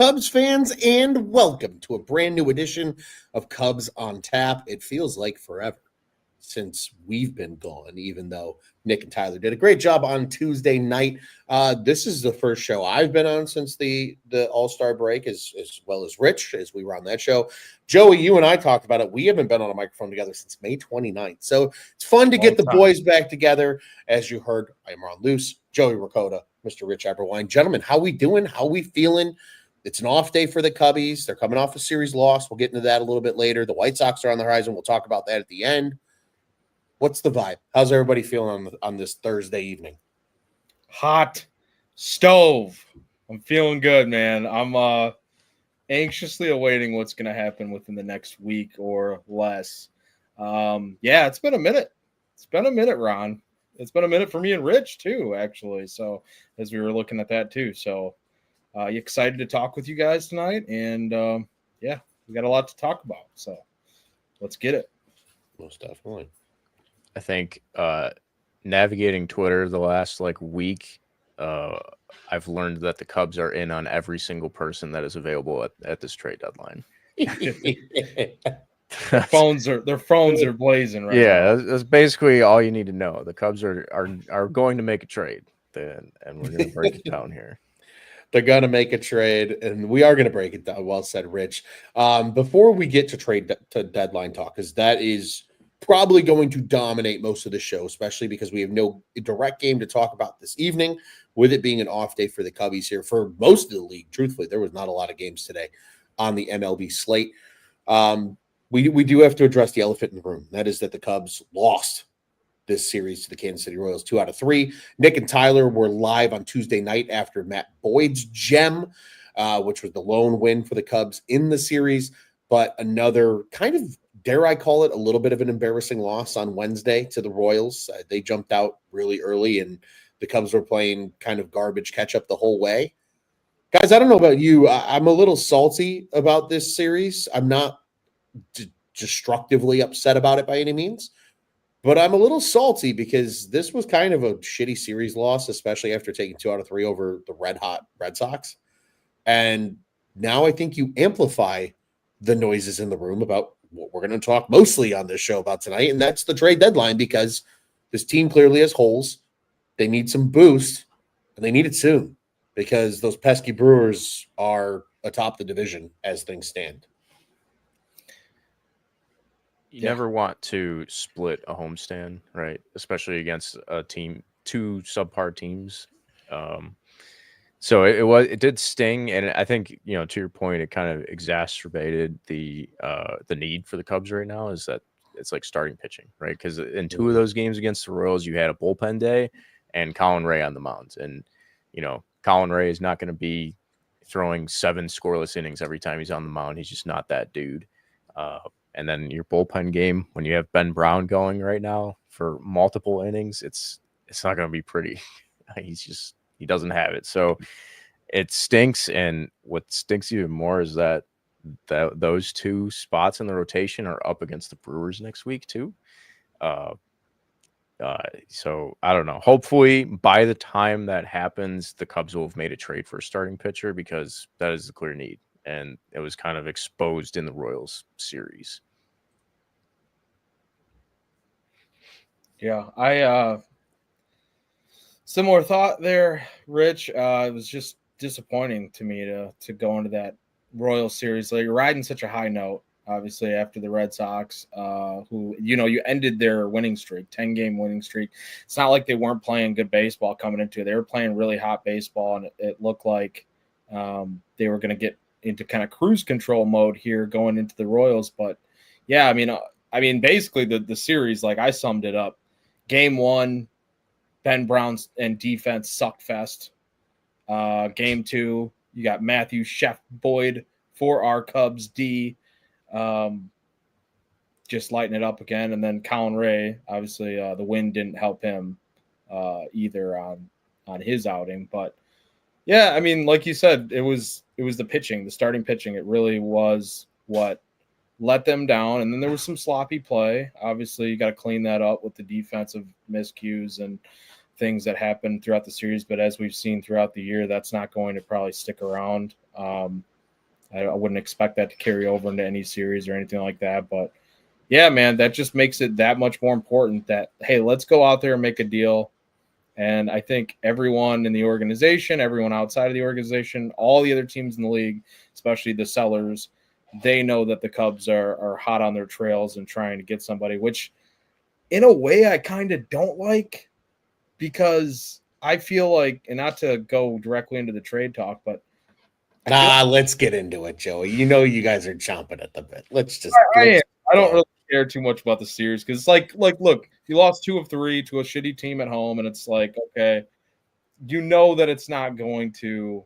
Cubs fans, and welcome to a brand new edition of Cubs on Tap. It feels like forever since we've been gone, even though Nick and Tyler did a great job on Tuesday night. This is the first show I've been on since the All-Star break, as well as Rich, as we were on that show. Joey, you and I talked about it. We haven't been on a microphone together since May 29th. So it's fun to get the boys back together. As you heard, I'm Ron Luce, Joey Ricotta, Mr. Rich Eberwine. Gentlemen, how we doing? How we feeling? It's an off day for the Cubbies. They're coming off a series loss. We'll get into that a little bit later. The White Sox are on the horizon. We'll talk about that at the end. What's the vibe? How's everybody feeling on this Thursday evening? Hot stove. I'm feeling good, man. I'm anxiously awaiting what's going to happen within the next week or less. Yeah, it's been a minute. It's been a minute, Ron. It's been a minute for me and Rich, too, actually. So as we were looking at that, too. So excited to talk with you guys tonight. And, yeah, we got a lot to talk about. So let's get it. Most definitely. I think navigating Twitter the last week, I've learned that the Cubs are in on every single person that is available at this trade deadline. Their phones are blazing right now. Yeah, that's basically all you need to know. The Cubs are going to make a trade, and we're going to break it down here. They're going to make a trade, and we are going to break it down. Well said, Rich. Before we get to trade to deadline talk, because that is probably going to dominate most of the show, especially because we have no direct game to talk about this evening, with it being an off day for the Cubbies here for most of the league. Truthfully, there was not a lot of games today on the MLB slate. We do have to address the elephant in the room. That is that the Cubs lost this series to the Kansas City Royals 2 out of 3. Nick and Tyler were live on Tuesday night after Matt Boyd's gem, which was the lone win for the Cubs in the series, but another kind of, dare I call it, a little bit of an embarrassing loss on Wednesday to the Royals. They jumped out really early, and the Cubs were playing kind of garbage catch-up the whole way. Guys, I don't know about you. I'm a little salty about this series. I'm not destructively upset about it by any means, but I'm a little salty because this was kind of a shitty series loss, especially after taking 2 out of 3 over the red-hot Red Sox. And now I think you amplify the noises in the room about what we're going to talk mostly on this show about tonight, and that's the trade deadline, because this team clearly has holes. They need some boost, and they need it soon, because those pesky Brewers are atop the division as things stand. You never want to split a homestand, right? Especially against a team, 2 subpar teams. So it did sting, and I think, to your point, it kind of exacerbated the need for the Cubs right now, is that it's like starting pitching, right? Because in 2 of those games against the Royals, you had a bullpen day and Colin Ray on the mound, and Colin Ray is not going to be throwing 7 scoreless innings every time he's on the mound. He's just not that dude. And then your bullpen game, when you have Ben Brown going right now for multiple innings, it's not going to be pretty. He doesn't have it. So it stinks. And what stinks even more is that those 2 spots in the rotation are up against the Brewers next week too. So I don't know. Hopefully by the time that happens, the Cubs will have made a trade for a starting pitcher, because that is the clear need. And it was kind of exposed in the Royals series. Yeah, similar thought there, Rich. It was just disappointing to me to go into that Royals series. You're riding such a high note, obviously, after the Red Sox, who, you ended their winning streak, 10-game winning streak. It's not like they weren't playing good baseball coming into it. They were playing really hot baseball, and it looked like they were going to get into kind of cruise control mode here going into the Royals. But yeah, I mean, basically the series, like I summed it up. Game 1, Ben Brown's and defense sucked fest. Game 2, you got Matthew Chef Boyd for our Cubs D, just lighting it up again. And then Colin Ray, obviously the wind didn't help him either on his outing. But yeah, I mean, like you said, it was the pitching, the starting pitching. It really was what let them down. And then there was some sloppy play. Obviously, you got to clean that up with the defensive miscues and things that happened throughout the series. But as we've seen throughout the year, that's not going to probably stick around. I wouldn't expect that to carry over into any series or anything like that. But yeah, man, that just makes it that much more important that, hey, let's go out there and make a deal. And I think everyone in the organization, everyone outside of the organization, all the other teams in the league, especially the sellers, they know that the Cubs are hot on their trails and trying to get somebody, which in a way I kind of don't like, because I feel like, and not to go directly into the trade talk, but Let's get into it, Joey. You know you guys are chomping at the bit. Let's I don't really care too much about the series, because it's look, you lost 2 of 3 to a shitty team at home, and it's like, okay, you know that it's not going to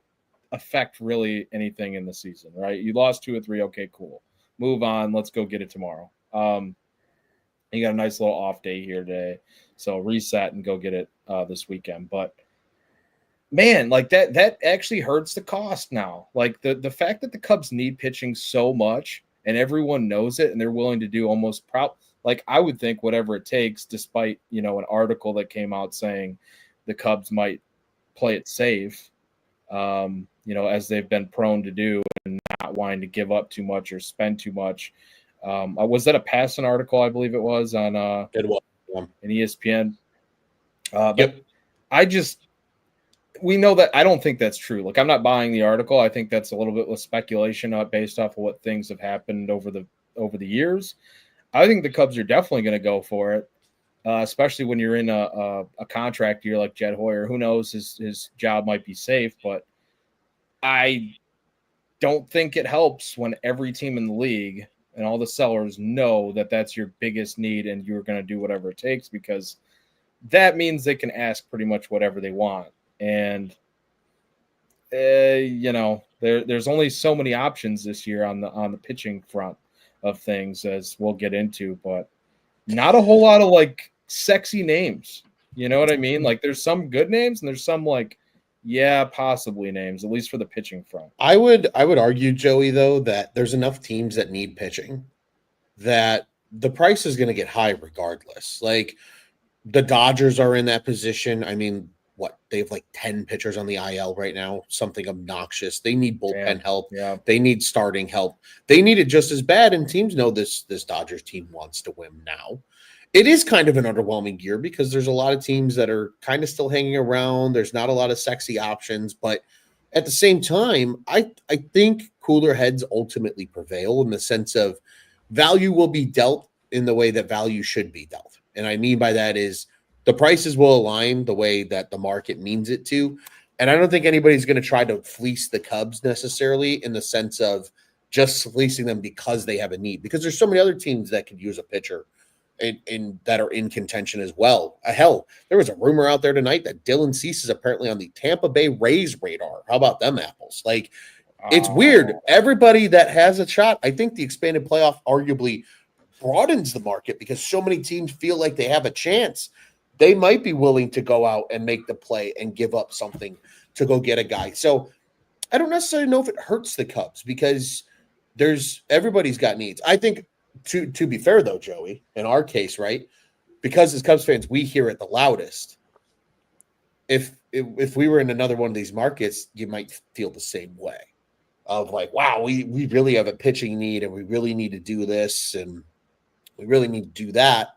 affect really anything in the season, right? You lost 2 of 3, okay, cool. Move on. Let's go get it tomorrow. You got a nice little off day here today, so reset and go get it this weekend. But man, like that actually hurts the cost now. Like the fact that the Cubs need pitching so much and everyone knows it and they're willing to do almost like I would think whatever it takes, despite, an article that came out saying the Cubs might play it safe, as they've been prone to do, and not wanting to give up too much or spend too much. Was that a passing article? I believe it was on it was an ESPN. Yep. We know that. I don't think that's true. Like, I'm not buying the article. I think that's a little bit of speculation based off of what things have happened over the years. I think the Cubs are definitely going to go for it, especially when you're in a contract year like Jed Hoyer. Who knows? His job might be safe, but I don't think it helps when every team in the league and all the sellers know that that's your biggest need and you're going to do whatever it takes, because that means they can ask pretty much whatever they want. And, there's only so many options this year on the pitching front of things, as we'll get into, but not a whole lot of like sexy names. You know what I mean? Like, there's some good names and there's some like, yeah, possibly names, at least for the pitching front. I would argue, Joey, though, that there's enough teams that need pitching that the price is going to get high regardless. Like, the Dodgers are in that position. I mean, they have like 10 pitchers on the IL right now, something obnoxious. They need bullpen help. Yeah. They need starting help. They need it just as bad, and teams know this Dodgers team wants to win now. It is kind of an underwhelming year because there's a lot of teams that are kind of still hanging around. There's not a lot of sexy options, but at the same time, I think cooler heads ultimately prevail, in the sense of value will be dealt in the way that value should be dealt. And I mean by that is the prices will align the way that the market means it to. And I don't think anybody's going to try to fleece the Cubs necessarily, in the sense of just fleecing them because they have a need, because there's so many other teams that could use a pitcher in that are in contention as well. Hell, there was a rumor out there tonight that Dylan Cease is apparently on the Tampa Bay Rays radar. How about them apples? Like, it's weird. Everybody that has a shot, I think the expanded playoff arguably broadens the market, because so many teams feel like they have a chance. They might be willing to go out and make the play and give up something to go get a guy. So I don't necessarily know if it hurts the Cubs, because everybody's got needs. I think, to be fair though, Joey, in our case, right, because as Cubs fans, we hear it the loudest. If we were in another one of these markets, you might feel the same way, of like, wow, we really have a pitching need, and we really need to do this, and we really need to do that.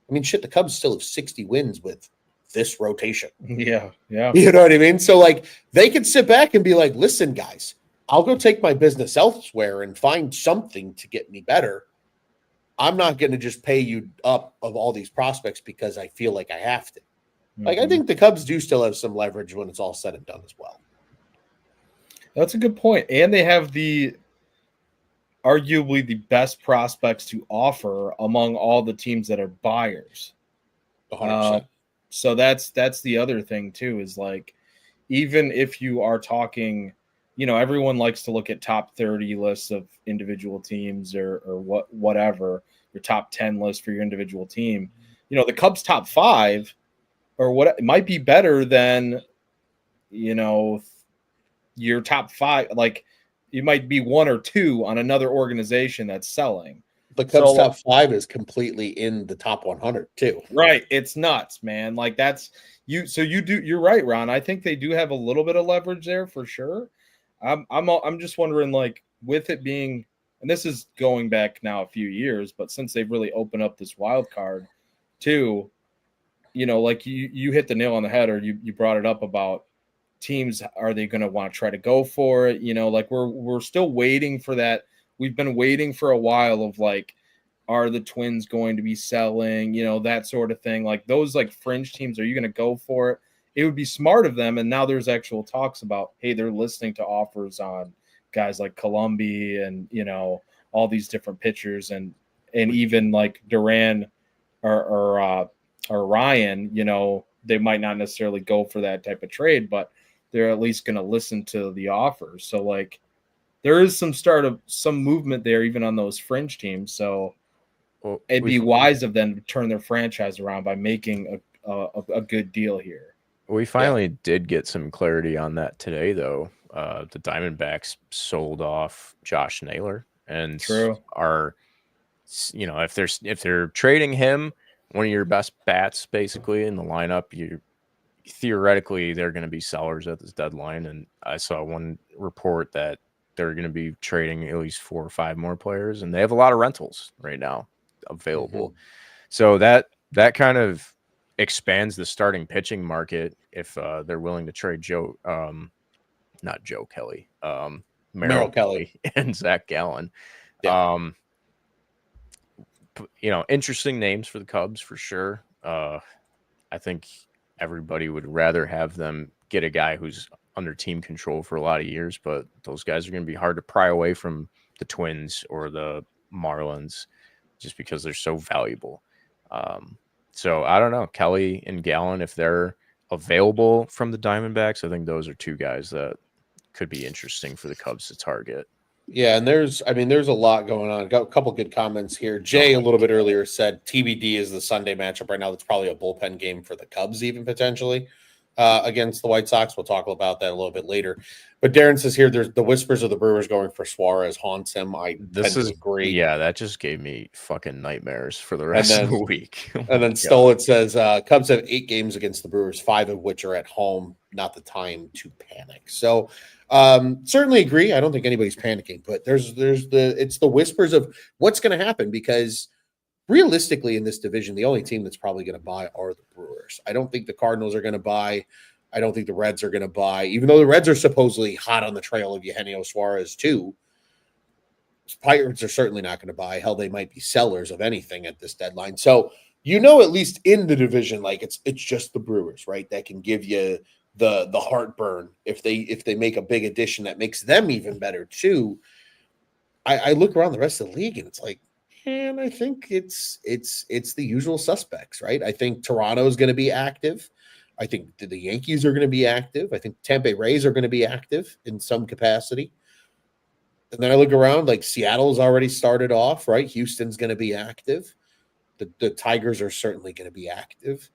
I mean, shit, the Cubs still have 60 wins with this rotation. Yeah. You know what I mean? So, like, they could sit back and be like, listen, guys, I'll go take my business elsewhere and find something to get me better. I'm not going to just pay you up of all these prospects because I feel like I have to. Mm-hmm. Like, I think the Cubs do still have some leverage when it's all said and done as well. That's a good point. And they have arguably the best prospects to offer among all the teams that are buyers. 100%. So that's the other thing too, is like, even if you are talking, everyone likes to look at top 30 lists of individual teams or whatever, your top 10 list for your individual team. The Cubs top 5 or what, it might be better than, your top 5. Like, you might be 1 or 2 on another organization that's selling. The Cubs top 5 is completely in the top 100 too. Right. It's nuts, man. Like, that's you. So you're right, Ron. I think they do have a little bit of leverage there for sure. I'm just wondering, like, with it being, and this is going back now a few years, but since they've really opened up this wild card too, like you hit the nail on the head, or you brought it up about teams, are they going to want to try to go for it? Like we're still waiting for that. We've been waiting for a while of like, are the Twins going to be selling, that sort of thing. Like those like fringe teams, are you going to go for it? It would be smart of them. And now there's actual talks about, hey, they're listening to offers on guys like Colombi and, all these different pitchers and even like Duran or Ryan, they might not necessarily go for that type of trade, but they're at least going to listen to the offers. So like there is some movement there, even on those fringe teams. So it'd be wise of them to turn their franchise around by making a good deal here. We finally did get some clarity on that today, though. The Diamondbacks sold off Josh Naylor, and are, if they're trading him, one of your best bats basically in the lineup, theoretically they're going to be sellers at this deadline. And I saw one report that they're going to be trading at least 4 or 5 more players, and they have a lot of rentals right now available. Mm-hmm. So that kind of expands the starting pitching market if they're willing to trade not Joe Kelly, Merrill Kelly and Zach Gallen. Yeah. Interesting names for the Cubs for sure. I think everybody would rather have them get a guy who's under team control for a lot of years, but those guys are going to be hard to pry away from the Twins or the Marlins just because they're so valuable. So I don't know, Kelly and Gallen, if they're available from the Diamondbacks, I think those are 2 guys that could be interesting for the Cubs to target. Yeah, and there's a lot going on. Got a couple good comments here. Jay a little bit earlier said TBD is the Sunday matchup right now. That's probably a bullpen game for the Cubs, even potentially against the White Sox. We'll talk about that a little bit later. But Darren says here, there's the whispers of the Brewers going for Suarez haunts him. I tend to agree. Yeah, that just gave me fucking nightmares for the rest of the week. And then Stolet says Cubs have 8 games against the Brewers, 5 of which are at home. Not the time to panic. So certainly agree. I don't think anybody's panicking, but it's the whispers of what's going to happen, because realistically in this division, the only team that's probably going to buy are the Brewers. I don't think the Cardinals are going to buy. I don't think the Reds are going to buy, even though the Reds are supposedly hot on the trail of Eugenio Suarez too. Pirates are certainly not going to buy. Hell, they might be sellers of anything at this deadline. So, at least in the division, like it's just the Brewers, right? That can give you the heartburn if they make a big addition that makes them even better too. I look around the rest of the league and it's like, and I think it's the usual suspects, right? I think Toronto is going to be active. I think the Yankees are going to be active. I think Tampa Rays are going to be active in some capacity. And then I look around, like Seattle's already started off, right? Houston's going to be active. The Tigers are certainly going to be active.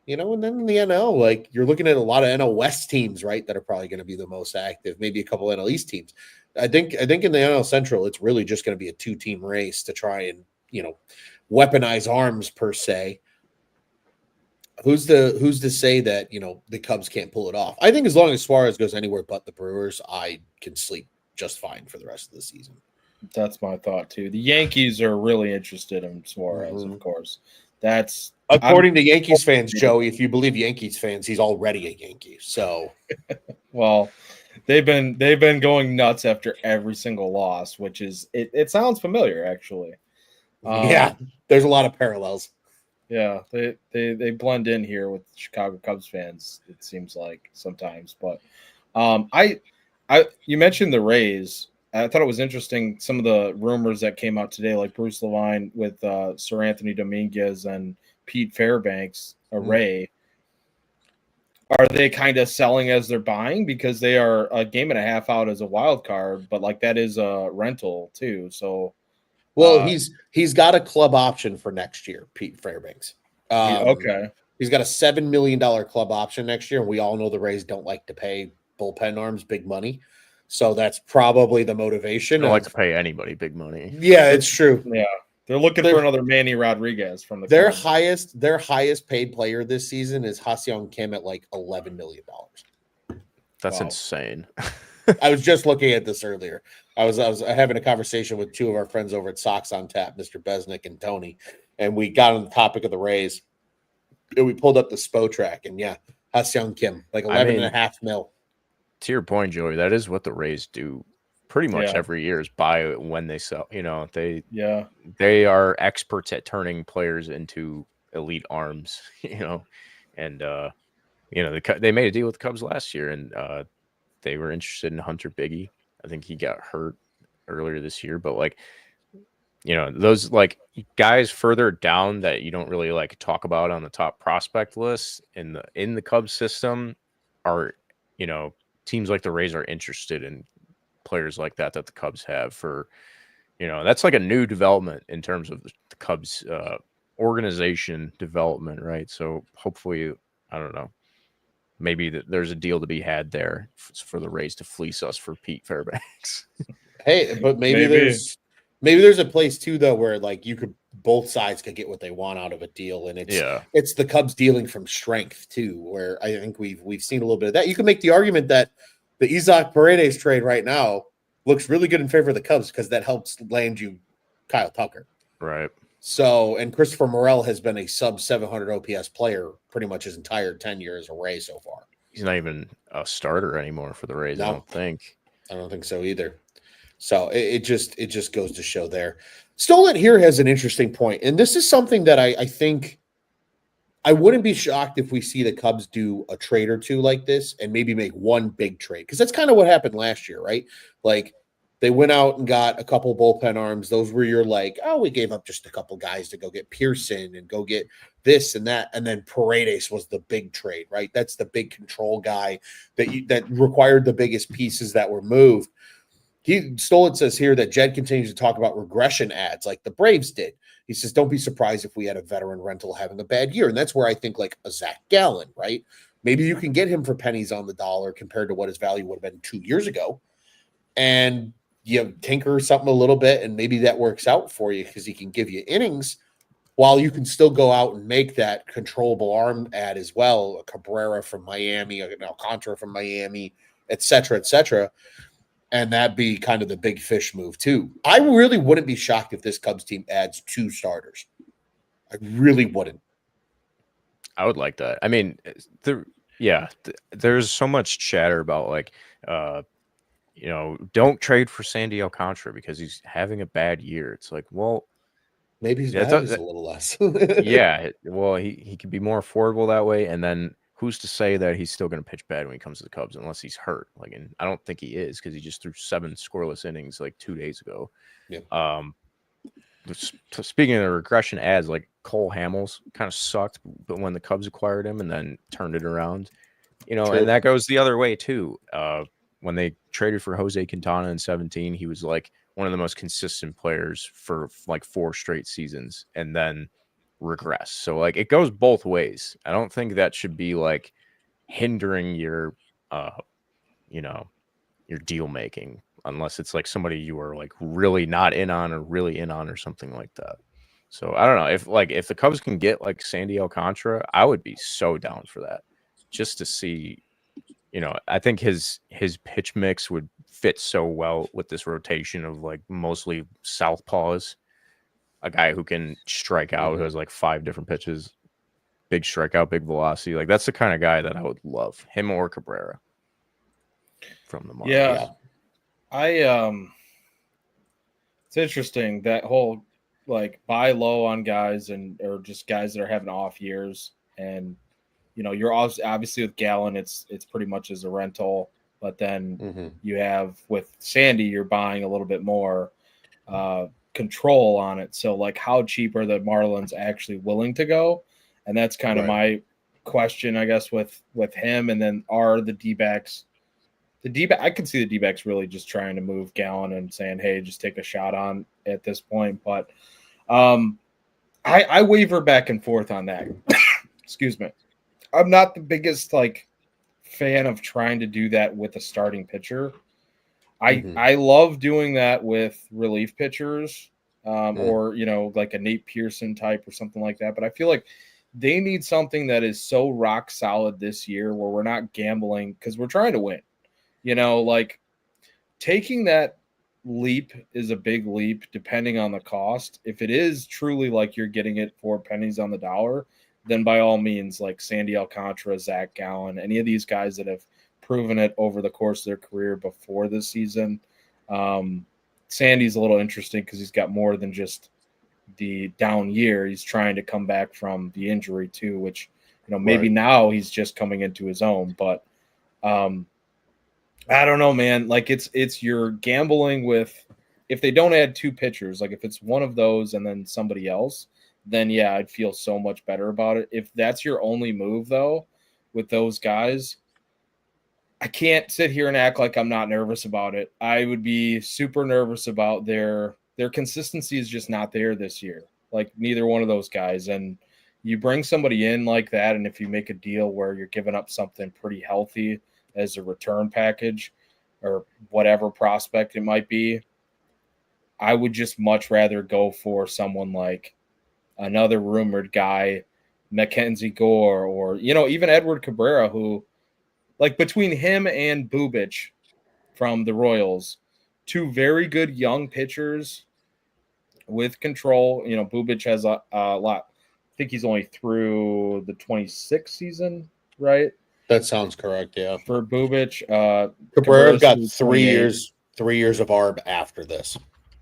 And then in the NL, like you're looking at a lot of NL West teams, right, that are probably going to be the most active, maybe a couple NL East teams. I think in the NL Central, it's really just going to be a 2-team race to try and, weaponize arms per se. Who's to say that, the Cubs can't pull it off? I think as long as Suarez goes anywhere but the Brewers, I can sleep just fine for the rest of the season. That's my thought too. The Yankees are really interested in Suarez, of course. That's according to Yankees fans, Joey. If you believe Yankees fans, he's already a Yankee. So, well, they've been going nuts after every single loss, which is it sounds familiar actually. Yeah, there's a lot of parallels. Yeah, they blend in here with Chicago Cubs fans. It seems like sometimes, but you mentioned the Rays. I thought it was interesting some of the rumors that came out today, like Bruce Levine with Sir Anthony Dominguez and Pete Fairbanks, a Ray. Are they kind of selling as they're buying because they are a game and a half out as a wild card, but like that is a rental too. So, well, he's got a club option for next year, Pete Fairbanks. Okay, he's got a $7 million club option next year, and we all know the Rays don't like to pay bullpen arms big money. So that's probably the motivation. They don't like to pay anybody big money. Yeah, it's true. Yeah. They're looking for another Manny Rodriguez from their highest paid player this season is Ha-Seong Kim at like $11 million. That's insane. I was just looking at this earlier. I was having a conversation with two of our friends over at Sox on Tap, Mr. Besnick and Tony, and we got on the topic of the Rays. And we pulled up the SPO track, and yeah, Ha-Seong Kim, like 11.5 mil. To your point, Joey, that is what the Rays do pretty much every year is buy when they sell. They are experts at turning players into elite arms, and they made a deal with the Cubs last year, and they were interested in Hunter Biggie. I think he got hurt earlier this year, but those guys further down that you don't really talk about on the top prospect list in the Cubs system are, teams like the Rays are interested in players like that the Cubs have for, that's like a new development in terms of the Cubs organization development, right? So hopefully, I don't know, maybe there's a deal to be had there for the Rays to fleece us for Pete Fairbanks. Hey, but maybe there's a place too though where both sides could get what they want out of a deal, and it's the Cubs dealing from strength too, where I think we've seen a little bit of that. You can make the argument that the Isaac Paredes trade right now looks really good in favor of the Cubs because that helps land you Kyle Tucker. Right. So, and Christopher Morel has been a sub 700 OPS player pretty much his entire tenure as a Ray so far. He's not even a starter anymore for the Rays, no. I don't think so either. So it just goes to show there. Stolen here has an interesting point, and this is something that I think I wouldn't be shocked if we see the Cubs do a trade or two like this and maybe make one big trade, because that's kind of what happened last year, right? Like they went out and got a couple bullpen arms. Those were your we gave up just a couple guys to go get Pearson and go get this and that, and then Paredes was the big trade, right? That's the big control guy that required the biggest pieces that were moved. Stolen says here that Jed continues to talk about regression ads like the Braves did. He says, don't be surprised if we had a veteran rental having a bad year. And that's where I think a Zach Gallen, right? Maybe you can get him for pennies on the dollar compared to what his value would have been 2 years ago. And you tinker something a little bit, and maybe that works out for you because he can give you innings while you can still go out and make that controllable arm ad as well. A Cabrera from Miami, an Alcantara from Miami, et cetera, and that'd be kind of the big fish move too. I really wouldn't be shocked if this Cubs team adds 2 starters. I really wouldn't. I would like that. I mean, there's so much chatter about don't trade for Sandy Alcantara because he's having a bad year. It's like, well, maybe his value is a little less. Yeah, well, he could be more affordable that way, and then who's to say that he's still going to pitch bad when he comes to the Cubs unless he's hurt? And I don't think he is because he just threw 7 scoreless innings 2 days ago. Yeah. Speaking of the regression ads, Cole Hamels kind of sucked, but when the Cubs acquired him and then turned it around, True. And that goes the other way too. When they traded for Jose Quintana in 2017, he was one of the most consistent players for 4 straight seasons, and then regress. So it goes both ways. I don't think that should be hindering your your deal making unless it's somebody you are really not in on or really in on or something like that. So I don't know if the Cubs can get Sandy Alcantara, I would be so down for that just to see. I think his pitch mix would fit so well with this rotation of mostly southpaws. A guy who can strike out, who has 5 different pitches, big strikeout, big velocity. That's the kind of guy that I would love. Him or Cabrera from the Marlins. Yeah. It's interesting that whole buy low on guys or just guys that are having off years. And, you're obviously with Gallen, it's pretty much as a rental, but then you have with Sandy, you're buying a little bit more control on it. So how cheap are the Marlins actually willing to go? And that's kind of my question, I guess, with him. And then are the D-backs I could see the D-backs really just trying to move Gallen and saying, hey, just take a shot on at this point. But I waver back and forth on that. Excuse me. I'm not the biggest fan of trying to do that with a starting pitcher. I love doing that with relief pitchers or, a Nate Pearson type or something like that. But I feel they need something that is so rock solid this year where we're not gambling because we're trying to win. taking that leap is a big leap depending on the cost. If it is truly like you're getting it for pennies on the dollar, then by all means, like Sandy Alcantara, Zach Gallen, any of these guys that have proven it over the course of their career before this season. Sandy's a little interesting because he's got more than just the down year. He's trying to come back from the injury too, which, maybe now he's just coming into his own. But I don't know, man. Like it's you're gambling with, if they don't add two pitchers, like if it's one of those and then somebody else, then yeah, I'd feel so much better about it. If that's your only move though, with those guys, I can't sit here and act like I'm not nervous about it. I would be super nervous about their consistency is just not there this year. Like neither one of those guys. And you bring somebody in like that, and if you make a deal where you're giving up something pretty healthy as a return package or whatever prospect it might be, I would just much rather go for someone like another rumored guy, Mackenzie Gore, or, even Edward Cabrera, who, like, between him and Bubic from the Royals, two very good young pitchers with control. Bubic has a lot. I think he's only through the 26th season, right? That sounds correct, yeah. For Bubic, Cabrera's got 3 years of ARB after this.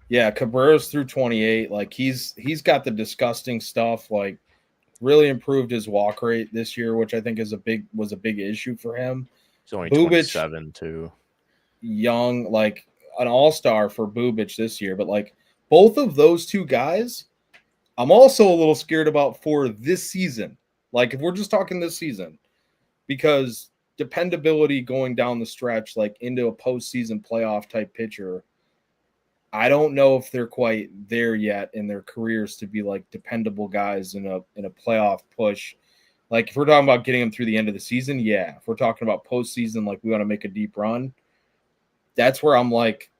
Yeah, Cabrera's through 28. Like he's got the disgusting stuff. Like really improved his walk rate this year, which I think was a big issue for him. He's only 27 too. Young, like an all-star for Bubic this year, but like both of those two guys, I'm also a little scared about for this season. Like if we're just talking this season, because dependability going down the stretch, like into a postseason playoff type pitcher, I don't know if they're quite there yet in their careers to be like dependable guys in a playoff push. Like if we're talking about getting them through the end of the season, yeah. If we're talking about postseason, like we want to make a deep run, that's where I'm like,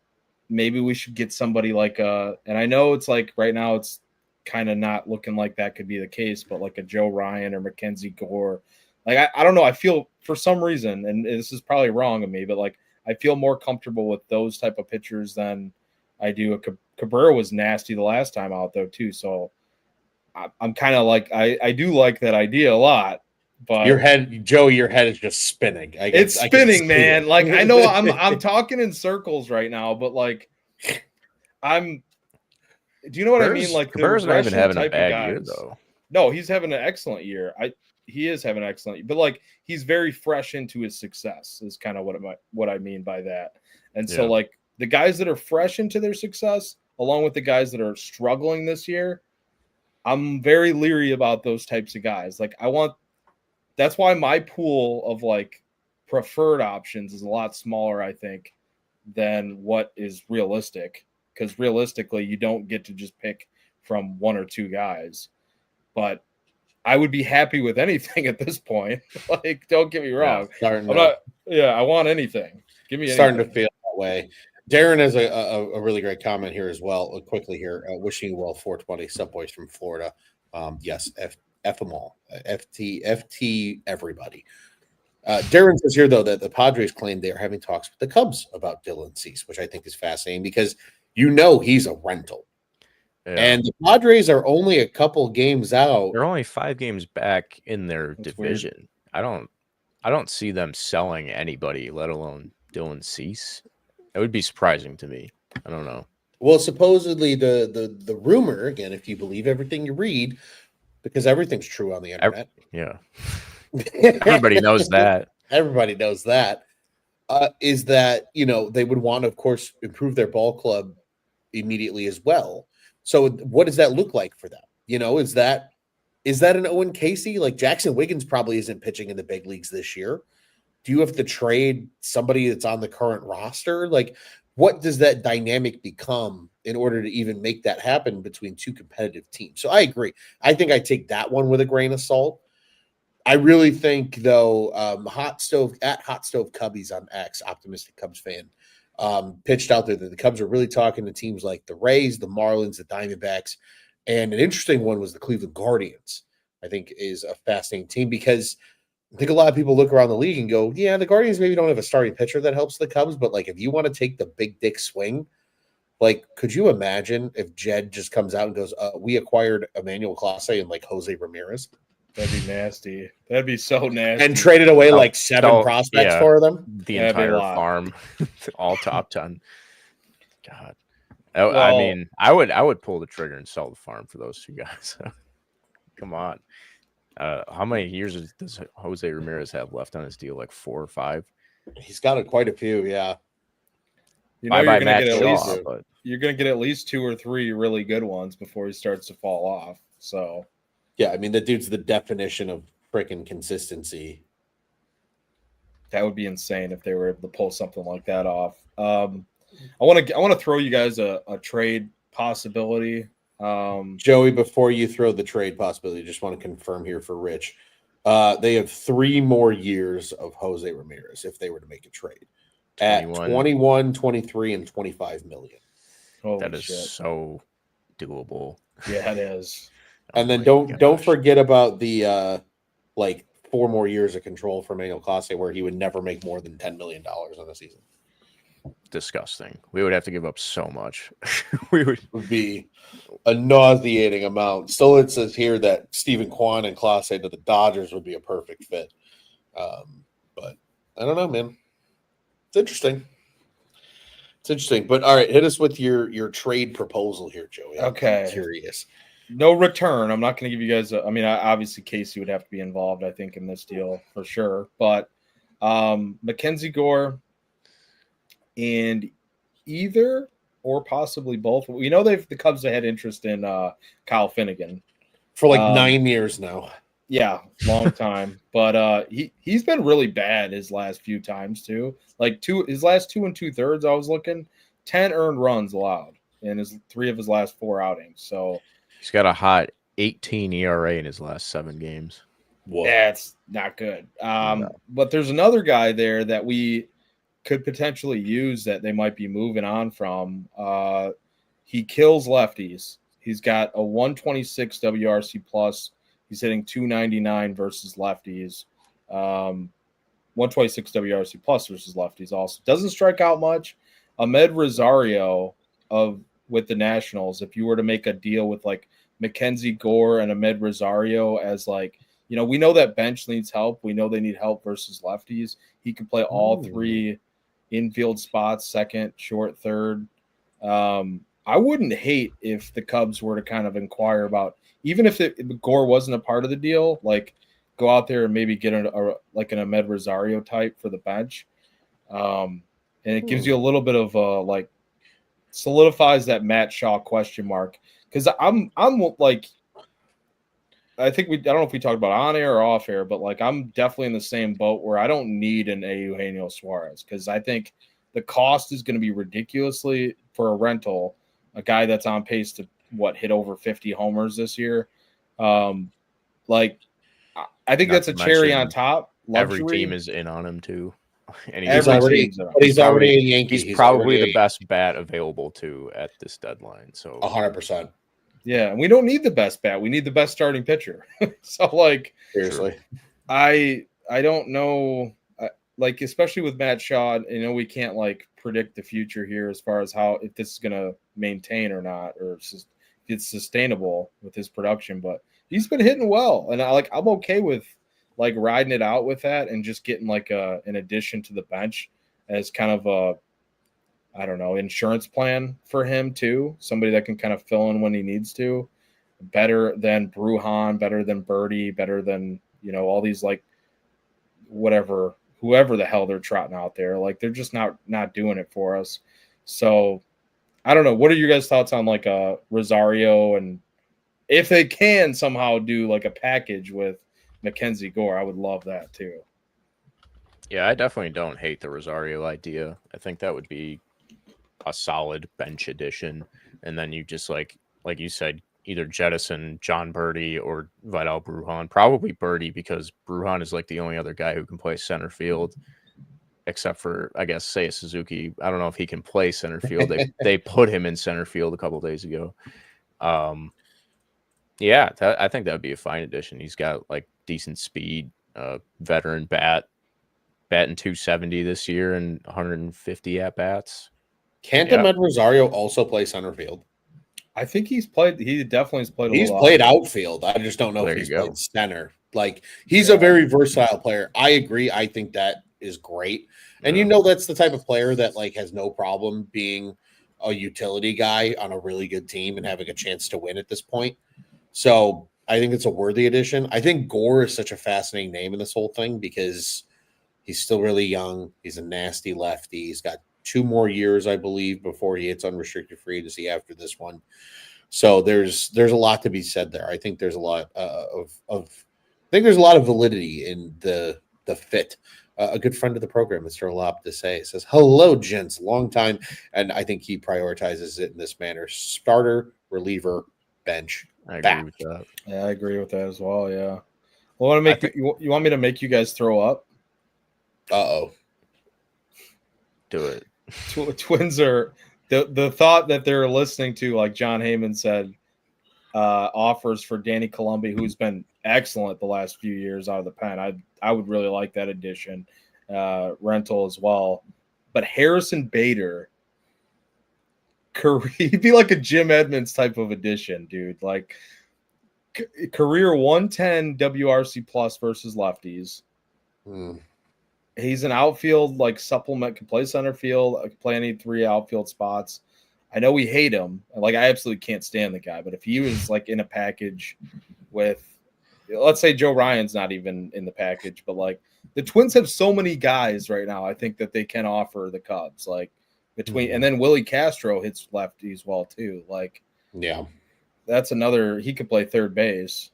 maybe we should get somebody like and I know it's like right now it's kind of not looking like that could be the case, but like a Joe Ryan or Mackenzie Gore. Like I don't know. I feel for some reason, and this is probably wrong of me, but like I feel more comfortable with those type of pitchers than I do. Cabrera was nasty the last time out though too, so I'm kind of like I do like that idea a lot. But your head is just spinning. It's spinning, man. Like I know I'm talking in circles right now, but like I'm. Do you know what I mean? Like Cabrera's not even having a bad year though. No, he's having an excellent year. He is having an excellent year, but like he's very fresh into his success is kind of what I mean by that. And so like the guys that are fresh into their success, along with the guys that are struggling this year, I'm very leery about those types of guys. Like that's why my pool of like preferred options is a lot smaller, I think, than what is realistic. Because realistically, you don't get to just pick from one or two guys. But I would be happy with anything at this point. Like, don't get me wrong. I want anything. Give me anything. Starting to feel that way. Darren has a really great comment here as well. Quickly here, wishing you well, 420 Subboys from Florida. Yes, F them all. FT everybody. Darren says here, though, that the Padres claim they are having talks with the Cubs about Dylan Cease, which I think is fascinating because he's a rental. Yeah. And the Padres are only a couple games out. They're only 5 games back in their division. Weird. I don't see them selling anybody, let alone Dylan Cease. That would be surprising to me. I don't know. Well, supposedly the rumor, again, if you believe everything you read, because everything's true on the internet. Yeah. Everybody knows that. Everybody knows that. Is that, they would want to, of course, improve their ball club immediately as well. So what does that look like for them? Is that an Owen Casey? Like Jackson Wiggins probably isn't pitching in the big leagues this year. Do you have to trade somebody that's on the current roster? Like, what does that dynamic become in order to even make that happen between two competitive teams? So I agree. I think I take that one with a grain of salt. I really think, though, Hot Stove Cubbies on X, optimistic Cubs fan, pitched out there that the Cubs are really talking to teams like the Rays, the Marlins, the Diamondbacks, and an interesting one was the Cleveland Guardians. I think is a fascinating team because I think a lot of people look around the league and go, yeah, the Guardians maybe don't have a starting pitcher that helps the Cubs, but like if you want to take the big dick swing, like could you imagine if Jed just comes out and goes, we acquired Emmanuel Clase and like Jose Ramirez? That'd be nasty. That'd be so nasty. And traded away like 7 prospects for them. The entire farm, all top 10. God. Well, I mean, I would pull the trigger and sell the farm for those two guys. Come on. How many years does Jose Ramirez have left on his deal? Like 4 or 5? He's got quite a few, yeah. You know, you're gonna get at least 2 or 3 really good ones before he starts to fall off. So yeah, I mean the dude's the definition of freaking consistency. That would be insane if they were able to pull something like that off. I want to throw you guys a trade possibility. Joey, before you throw the trade possibility, just want to confirm here for Rich. They have 3 more years of Jose Ramirez if they were to make a trade at 21, 23, and 25 million. That is so doable. Yeah, it is. And then don't forget about the like 4 more years of control for Emmanuel Clase, where he would never make more than $10 million on a season. Disgusting. We would have to give up so much. Would be a nauseating amount. Still, it says here that Stephen Kwan and Clase to the Dodgers would be a perfect fit. But I don't know, man. It's interesting. But all right, hit us with your trade proposal here, Joey. I'm curious. No return. I'm not going to give you guys. Obviously Casey would have to be involved, I think, in this deal for sure. But Mackenzie Gore. And either or possibly both. We know the Cubs have had interest in Kyle Finnegan for like 9 years now. Yeah, long time. But he's been really bad his last few times too. Like his last 2 2/3, I was looking, 10 earned runs allowed in his 3 of his last 4 outings. So he's got a hot 18 ERA in his last 7 games. Whoa. That's not good. But there's another guy there that we could potentially use that they might be moving on from. He kills lefties. He's got a 126 WRC plus. He's hitting 299 versus lefties. 126 WRC plus versus lefties also. Doesn't strike out much. Ahmed Rosario with the Nationals, if you were to make a deal with like Mackenzie Gore and Ahmed Rosario as like, we know that bench needs help. We know they need help versus lefties. He can play all 3 infield spots, second, short, third. I wouldn't hate if the Cubs were to kind of inquire about, even if Gore wasn't a part of the deal, like go out there and maybe get an Ahmed Rosario type for the bench. And it gives you a little bit of like solidifies that Matt Shaw question mark. Because I'm like, I don't know if we talked about on air or off air, but like I'm definitely in the same boat where I don't need an Eugenio Suarez because I think the cost is going to be ridiculously for a rental, a guy that's on pace to hit over 50 homers this year. Like I think that's a cherry on top. Luxury. Every team is in on him too. And he's already a Yankee. He's probably the best bat available too at this deadline. So 100%. Yeah, and we don't need the best bat. We need the best starting pitcher. So, like, seriously, I don't know. Like, especially with Matt Shaw, we can't like predict the future here as far as if this is going to maintain or not, or if it's sustainable with his production. But he's been hitting well, and I'm okay with like riding it out with that and just getting like an addition to the bench as kind of a, I don't know, insurance plan for him too. Somebody that can kind of fill in when he needs to. Better than Brujan, better than Birdie, better than, all these like whoever the hell they're trotting out there. Like they're just not doing it for us. So I don't know. What are your guys' thoughts on like a Rosario, and if they can somehow do like a package with Mackenzie Gore, I would love that too. Yeah, I definitely don't hate the Rosario idea. I think that would be a solid bench addition, and then you just like you said, either jettison John Birdie or Vidal Brujan. Probably Birdie because Brujan is like the only other guy who can play center field, except for I guess Seiya Suzuki. I don't know if he can play center field. They put him in center field a couple of days ago. Yeah, I think that would be a fine addition. He's got like decent speed, veteran batting 270 this year and 150 at bats. Can't Ahmed Rosario also play center field? I think he's played. He definitely has played. He's played outfield. I just don't know if he's played center. Like, he's a very versatile player. I agree. I think that is great. And that's the type of player that like has no problem being a utility guy on a really good team and having a chance to win at this point. So I think it's a worthy addition. I think Gore is such a fascinating name in this whole thing because he's still really young. He's a nasty lefty. He's got 2 more years, I believe, before he hits unrestricted free agency after this one. So there's a lot to be said there. I think there's a lot there's a lot of validity in the fit. A good friend of the program, Mr. Lop to say, says, "Hello, gents, long time," and I think he prioritizes it in this manner: starter, reliever, bench. I agree with that. Yeah, I agree with that as well. Yeah. Well, you want me to make you guys throw up? Uh-oh. Do it. Twins are the thought that they're listening to, like John Heyman said, offers for Danny Colombi, who's been excellent the last few years out of the pen. I would really like that addition, rental as well. But Harrison Bader, he'd be like a Jim Edmonds type of addition, dude. Like career 110 WRC plus versus lefties. He's an outfield like supplement, can play center field, can play any 3 outfield spots. I know we hate him. Like, I absolutely can't stand the guy, but if he was like in a package with, let's say Joe Ryan's not even in the package, but like the Twins have so many guys right now, I think that they can offer the Cubs, like between, and then Willie Castro hits lefties well too. Like, yeah, that's another, he could play third base.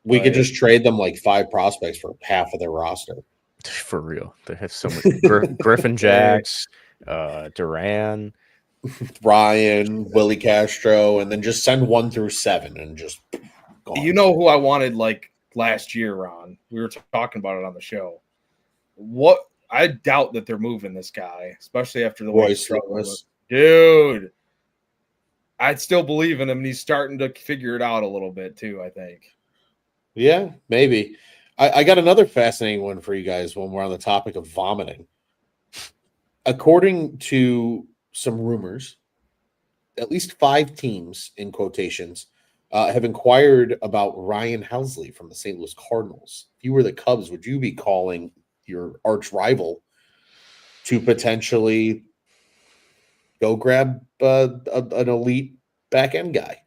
We could just trade them like 5 prospects for half of their roster. For real. They have so many Griffin Jacks, Duran, Ryan, Willie Castro, and then just send 1 through 7 and just go on. You know who I wanted like last year, Ron? We were talking about it on the show. I doubt that they're moving this guy, especially after the way he's struggling. Dude, I'd still believe in him, and he's starting to figure it out a little bit too, I think. Yeah, maybe. I got another fascinating one for you guys when we're on the topic of vomiting. According to some rumors, at least 5 teams, in quotations, have inquired about Ryan Helsley from the St. Louis Cardinals. If you were the Cubs, would you be calling your arch rival to potentially go grab an elite back end guy?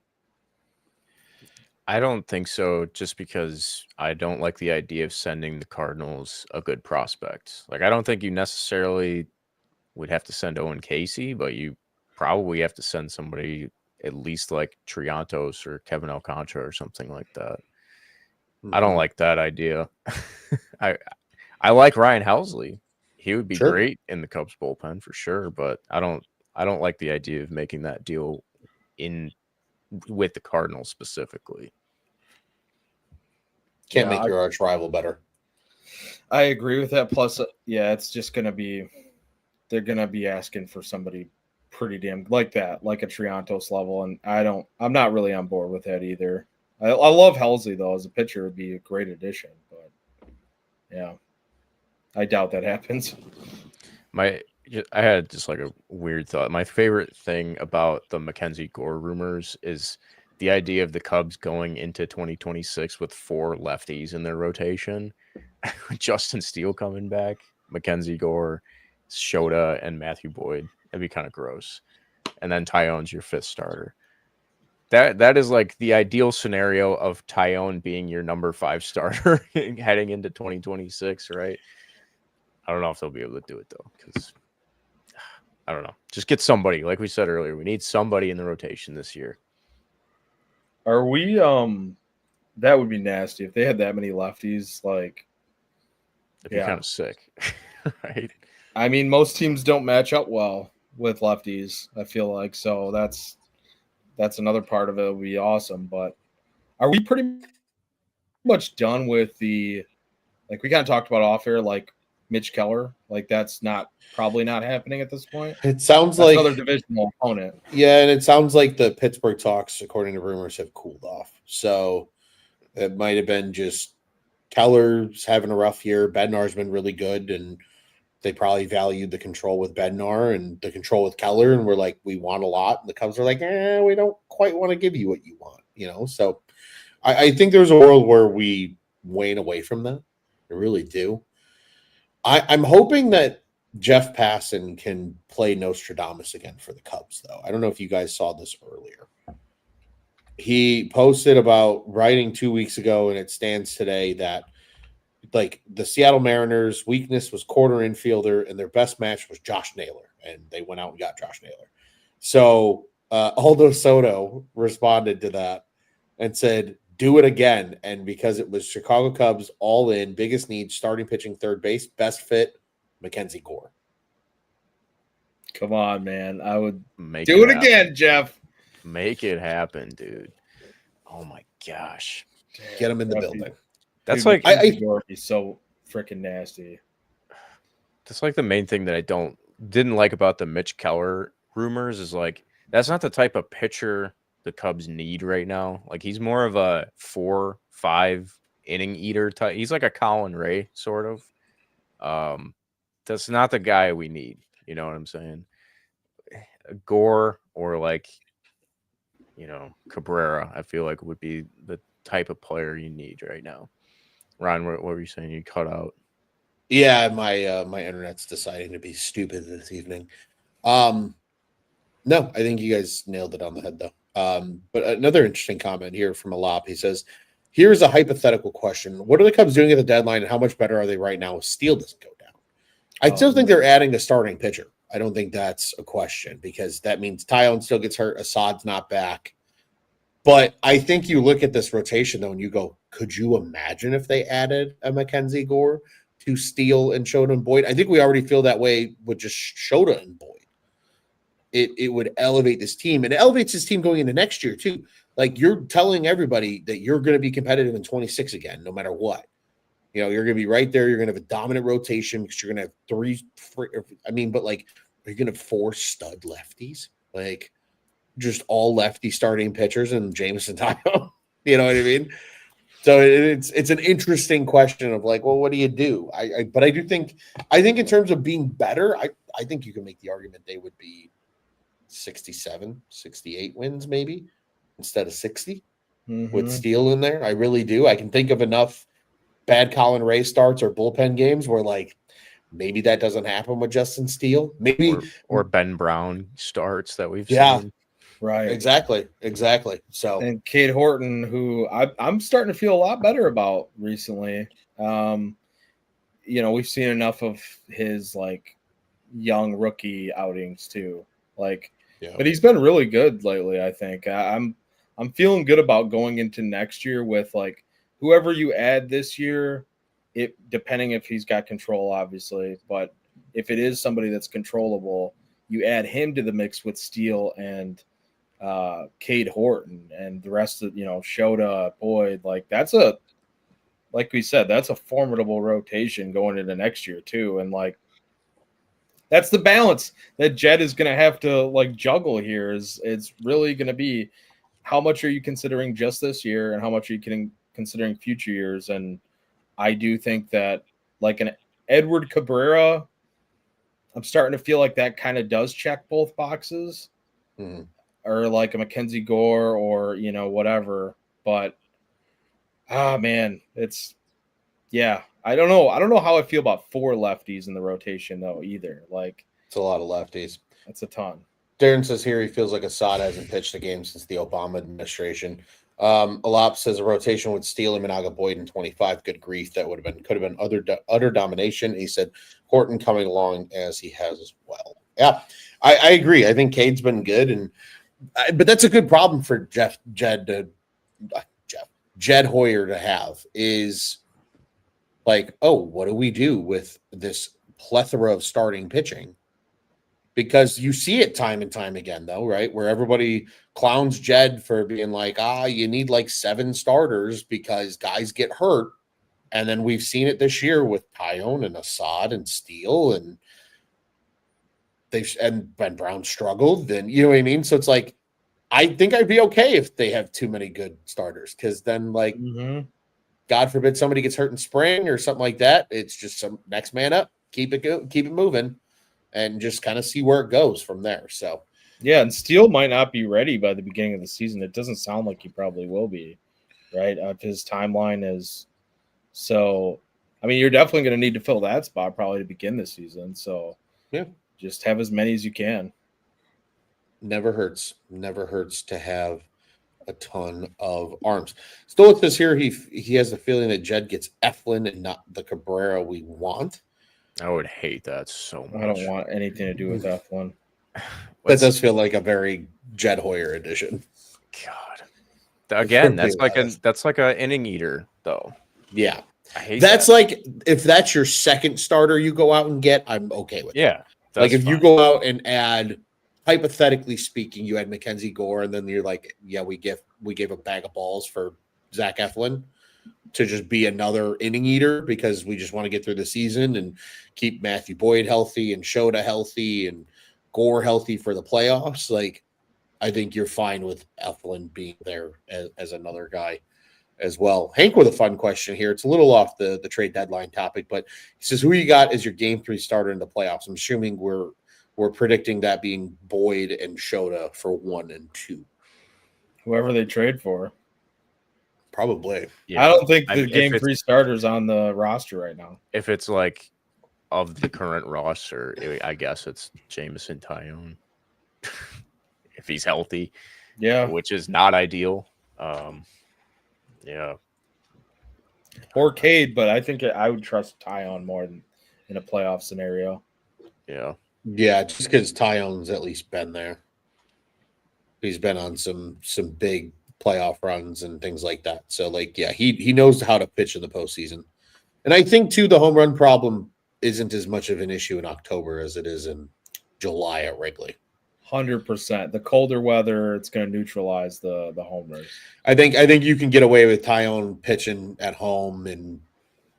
I don't think so, just because I don't like the idea of sending the Cardinals a good prospect. Like, I don't think you necessarily would have to send Owen Casey, but you probably have to send somebody at least like Triantos or Kevin Alcantara or something like that. I don't like that idea. I like Ryan Helsley. He would be great in the Cubs bullpen for sure, but I don't like the idea of making that deal with the Cardinals specifically. Can't make your arch rival better. I agree with that. Plus, it's just going to be, they're going to be asking for somebody pretty damn like that, like a Triantos level. And I'm not really on board with that either. I love Helsley though, as a pitcher, would be a great addition, but yeah, I doubt that happens. I had just like a weird thought. My favorite thing about the Mackenzie Gore rumors is the idea of the Cubs going into 2026 with 4 lefties in their rotation. Justin Steele coming back, Mackenzie Gore, Shota, and Matthew Boyd. That'd be kind of gross. And then Tyone's your 5th starter. That is like the ideal scenario of Tyone being your number 5 starter heading into 2026, right? I don't know if they'll be able to do it though, because I don't know. Just get somebody. Like we said earlier, we need somebody in the rotation this year. Are we that would be nasty if they had that many lefties. Like, it'd be kind of sick, right? I mean, most teams don't match up well with lefties, I feel like. So that's another part of it. Would be awesome. But are we pretty much done with the, like we kind of talked about off air, like Mitch Keller? Like, that's probably not happening at this point. It sounds like another divisional opponent. Yeah, and it sounds like the Pittsburgh talks, according to rumors, have cooled off. So it might have been just Keller's having a rough year. Bednar's been really good, and they probably valued the control with Bednar and the control with Keller, and we're like, we want a lot. And the Cubs are like, we don't quite want to give you what you want, So I think there's a world where we wane away from that. I really do. I'm hoping that Jeff Passan can play Nostradamus again for the Cubs, though. I don't know if you guys saw this earlier. He posted about writing 2 weeks ago, and it stands today, that like the Seattle Mariners' weakness was corner infielder, and their best match was Josh Naylor, and they went out and got Josh Naylor. So Aldo Soto responded to that and said, do it again. And because it was Chicago Cubs all in, biggest need, starting pitching, third base, best fit, Mackenzie Gore. Come on, man. I would do it again, Jeff. Make it happen, dude. Oh my gosh. Get him in the building. That's dude, like he's so freaking nasty. That's like the main thing that I didn't like about the Mitch Keller rumors is like that's not the type of pitcher the Cubs need right now. Like he's more of a 4-5 inning eater type. He's like a Colin Ray sort of. That's not the guy we need. You know what I'm saying? Gore or like, Cabrera, I feel like would be the type of player you need right now. Ryan, what were you saying? You cut out. Yeah, my internet's deciding to be stupid this evening. No, I think you guys nailed it on the head, though. But another interesting comment here from Alap. He says, here's a hypothetical question. What are the Cubs doing at the deadline, and how much better are they right now if Steele doesn't go down? I still think they're adding a starting pitcher. I don't think that's a question because that means Tyone still gets hurt. Assad's not back. But I think you look at this rotation, though, and you go, could you imagine if they added a Mackenzie Gore to Steele and Shota and Boyd? I think we already feel that way with just Shota and Boyd. It would elevate this team, and it elevates this team going into next year, too. Like, you're telling everybody that you're going to be competitive in 26 again, no matter what. You're going to be right there. You're going to have a dominant rotation because you're going to have but like, are you going to have 4 stud lefties? Like, just all lefty starting pitchers and Jameson Tyone? You know what I mean? So it's an interesting question of like, well, what do you do? But I think in terms of being better, I think you can make the argument they would be 67, 68 wins maybe instead of 60 with Steele in there. I really do. I can think of enough bad Colin Ray starts or bullpen games where like maybe that doesn't happen with Justin Steele. Maybe or Ben Brown starts that we've seen. Right. Exactly. So and Cade Horton, who I'm starting to feel a lot better about recently. We've seen enough of his like young rookie outings too. Like, but he's been really good lately. I think I'm feeling good about going into next year with like whoever you add this year. It depending if he's got control, obviously, but if it is somebody that's controllable, you add him to the mix with Steele and Cade Horton and the rest of Shota, Boyd. Like like we said, that's a formidable rotation going into next year too. And like that's the balance that Jed is going to have to like juggle here. It's really going to be how much are you considering just this year and how much are you considering future years. And I do think that like an Edward Cabrera, I'm starting to feel like that kind of does check both boxes. Or like a Mackenzie Gore or, whatever. But, man, I don't know. I don't know how I feel about 4 lefties in the rotation, though, either. Like, it's a lot of lefties. That's a ton. Darren says here he feels like Assad hasn't pitched a game since the Obama administration. Alap says a rotation would steal him and Aga Boyd in 25. Good grief. That could have been utter domination. He said Horton coming along as he has as well. Yeah, I agree. I think Cade's been good, but that's a good problem for Jed Hoyer to have is like, oh, what do we do with this plethora of starting pitching? Because you see it time and time again, though, right? Where everybody clowns Jed for being like, you need like 7 starters because guys get hurt. And then we've seen it this year with Tyone and Assad and Steele and Ben Brown struggled. Then you know what I mean? So it's like, I think I'd be okay if they have too many good starters because then like God forbid somebody gets hurt in spring or something like that, it's just some next man up, keep it moving, and just kind of see where it goes from there. So yeah, and Steele might not be ready by the beginning of the season. It doesn't sound like he probably will be, right? If his timeline is so, I mean, you're definitely going to need to fill that spot probably to begin the season. So yeah, just have as many as you can. never hurts to have a ton of arms. Still, it says here he has the feeling that Jed gets Eflin and not the Cabrera we want. I would hate that so much. I don't want anything to do with F1. That does feel like a very Jed Hoyer edition. God, again, that's like an inning eater, though. Yeah, I hate that's that. like if that's your second starter you go out and get, I'm okay with. Yeah, like if fine. you go out and add, hypothetically speaking, you had Mackenzie Gore, and then you're like, yeah, we gave a bag of balls for Zach Eflin to just be another inning eater because we just want to get through the season and keep Matthew Boyd healthy and Shota healthy and Gore healthy for the playoffs. Like, I think you're fine with Eflin being there as another guy as well. Hank with a fun question here. It's a little off the trade deadline topic, but he says, who you got as your game 3 starter in the playoffs? I'm assuming we're predicting that being Boyd and Shota for 1 and 2. Whoever they trade for. Probably. Yeah. I don't think the game 3 starter's on the roster right now. If it's like of the current roster, I guess it's Jameson Tyone. If he's healthy. Yeah. Which is not ideal. Yeah. Or Cade, but I think I would trust Tyone more than in a playoff scenario. Yeah. Yeah, just because Tyone's at least been there. He's been on some big playoff runs and things like that. So, like, yeah, he knows how to pitch in the postseason. And I think, too, the home run problem isn't as much of an issue in October as it is in July at Wrigley. 100%. The colder weather, it's going to neutralize the homers. I think you can get away with Tyone pitching at home and,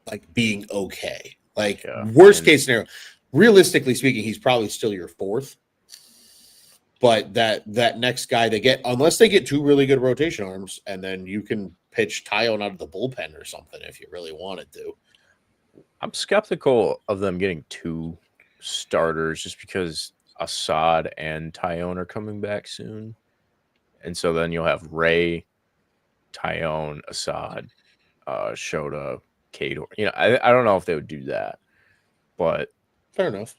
like, being okay. Like, worst case scenario, realistically speaking, he's probably still your 4th. But that next guy they get, unless they get 2 really good rotation arms, and then you can pitch Tyone out of the bullpen or something if you really wanted to. I'm skeptical of them getting 2 starters just because Assad and Tyone are coming back soon. And so then you'll have Ray, Tyone, Assad, Shota, Cade. I don't know if they would do that, but fair enough.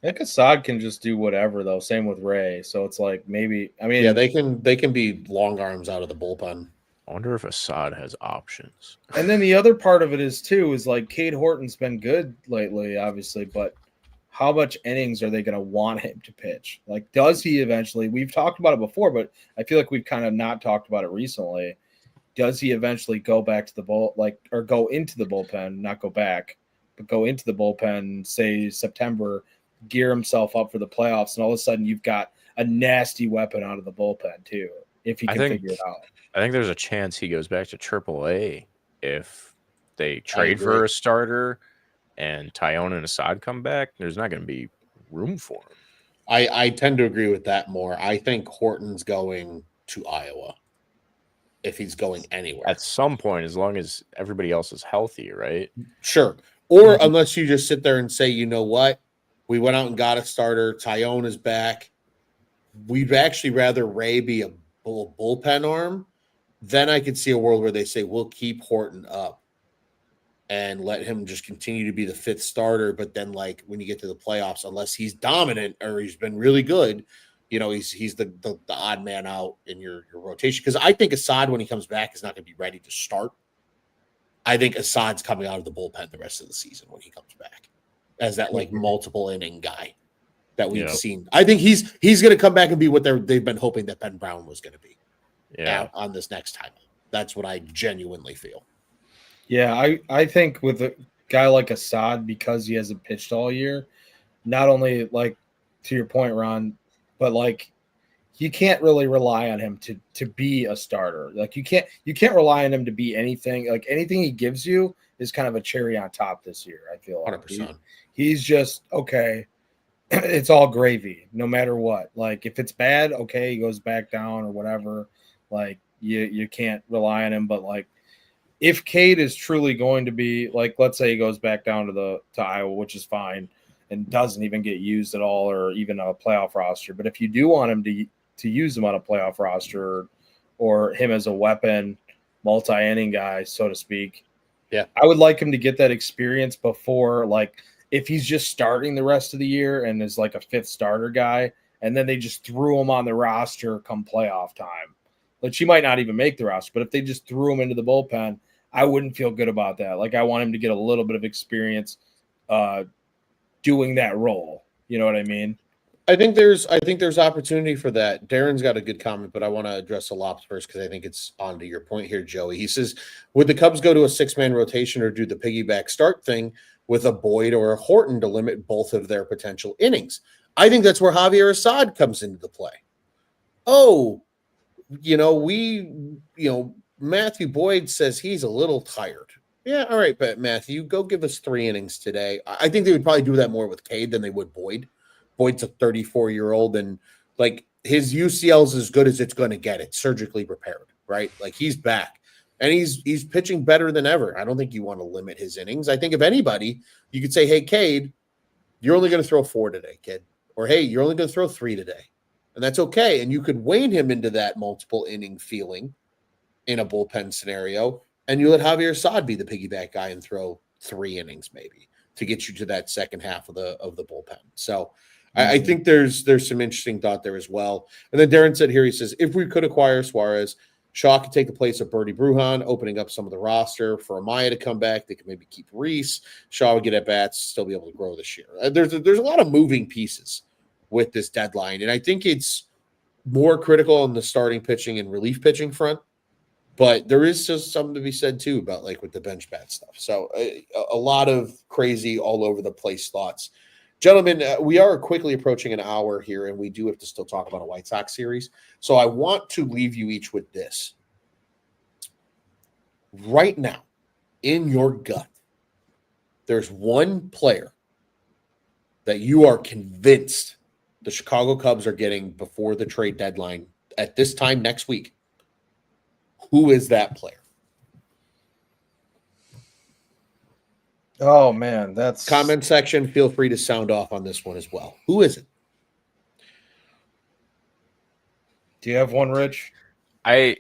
I think Assad can just do whatever, though. Same with Ray. So it's like maybe, I mean, yeah, they can be long arms out of the bullpen. I wonder if Assad has options. And then the other part of it is like Cade Horton's been good lately, obviously, but how much innings are they going to want him to pitch? Like, does he eventually? We've talked about it before, but I feel like we've kind of not talked about it recently. Does he eventually go back to the or go into the bullpen, not go back, but go into the bullpen, say September, gear himself up for the playoffs, and all of a sudden you've got a nasty weapon out of the bullpen too, if he can figure it out. I think there's a chance he goes back to AAA if they trade for a starter and Tyone and Assad come back. There's not going to be room for him. I tend to agree with that more. I think Horton's going to Iowa if he's going anywhere. At some point, as long as everybody else is healthy, right? Sure. Or unless you just sit there and say, you know what? We went out and got a starter. Tyone is back. We'd actually rather Ray be a bullpen arm. Then I could see a world where they say, we'll keep Horton up and let him just continue to be the 5th starter. But then, like, when you get to the playoffs, unless he's dominant or he's been really good, he's the odd man out in your rotation. Because I think Assad, when he comes back, is not going to be ready to start. I think Assad's coming out of the bullpen the rest of the season when he comes back as that, like, multiple inning guy that we've seen. I think he's going to come back and be what they've been hoping that Ben Brown was going to be. On this next time. That's what I genuinely feel. Yeah, I think with a guy like Assad, because he hasn't pitched all year, not only, like, to your point, Ron, but, like, you can't really rely on him to be a starter. Like, you can't rely on him to be anything. Like, anything he gives you is kind of a cherry on top this year, I feel. 100%. He's just, okay, it's all gravy, no matter what. Like, if it's bad, okay, he goes back down or whatever. Like, you can't rely on him, but, like, if Cade is truly going to be like, let's say he goes back down to Iowa, which is fine, and doesn't even get used at all, or even a playoff roster. But if you do want him to use him on a playoff roster, or him as a weapon, multi-inning guy, so to speak, yeah, I would like him to get that experience before, like, if he's just starting the rest of the year and is like a fifth starter guy, and then they just threw him on the roster come playoff time. Like, she might not even make the roster, but if they just threw him into the bullpen, I wouldn't feel good about that. Like, I want him to get a little bit of experience doing that role. You know what I mean? I think there's opportunity for that. Darren's got a good comment, but I want to address the Lops first because I think it's on to your point here, Joey. He says, would the Cubs go to a 6-man rotation or do the piggyback start thing with a Boyd or a Horton to limit both of their potential innings? I think that's where Javier Assad comes into the play. Oh, Matthew Boyd says he's a little tired. Yeah, all right, but Matthew, go give us 3 innings today. I think they would probably do that more with Cade than they would Boyd. Boyd's a 34-year-old, and like his UCL is as good as it's going to get. It's surgically repaired, right? Like he's back, and he's pitching better than ever. I don't think you want to limit his innings. I think if anybody, you could say, hey, Cade, you're only going to throw 4 today, kid. Or, hey, you're only going to throw 3 today. And that's okay. And you could wane him into that multiple inning feeling in a bullpen scenario, and you let Javier Assad be the piggyback guy and throw 3 innings maybe to get you to that second half of the bullpen. So I think there's some interesting thought there as well. And then Darren said here, he says, if we could acquire Suarez, Shaw could take the place of Bertie Brujan, opening up some of the roster for Amaya to come back. They could maybe keep Reese. Shaw would get at bats, still be able to grow this year. There's a lot of moving pieces with this deadline, and I think it's more critical on the starting pitching and relief pitching front. But there is just something to be said too about like with the bench bat stuff. So a lot of crazy all over the place thoughts. Gentlemen, we are quickly approaching an hour here, and we do have to still talk about a White Sox series. So I want to leave you each with this. Right now, in your gut, there's one player that you are convinced the Chicago Cubs are getting before the trade deadline at this time next week. Who is that player? Oh, man, that's comment section. Feel free to sound off on this one as well. Who is it? Do you have one, Rich? I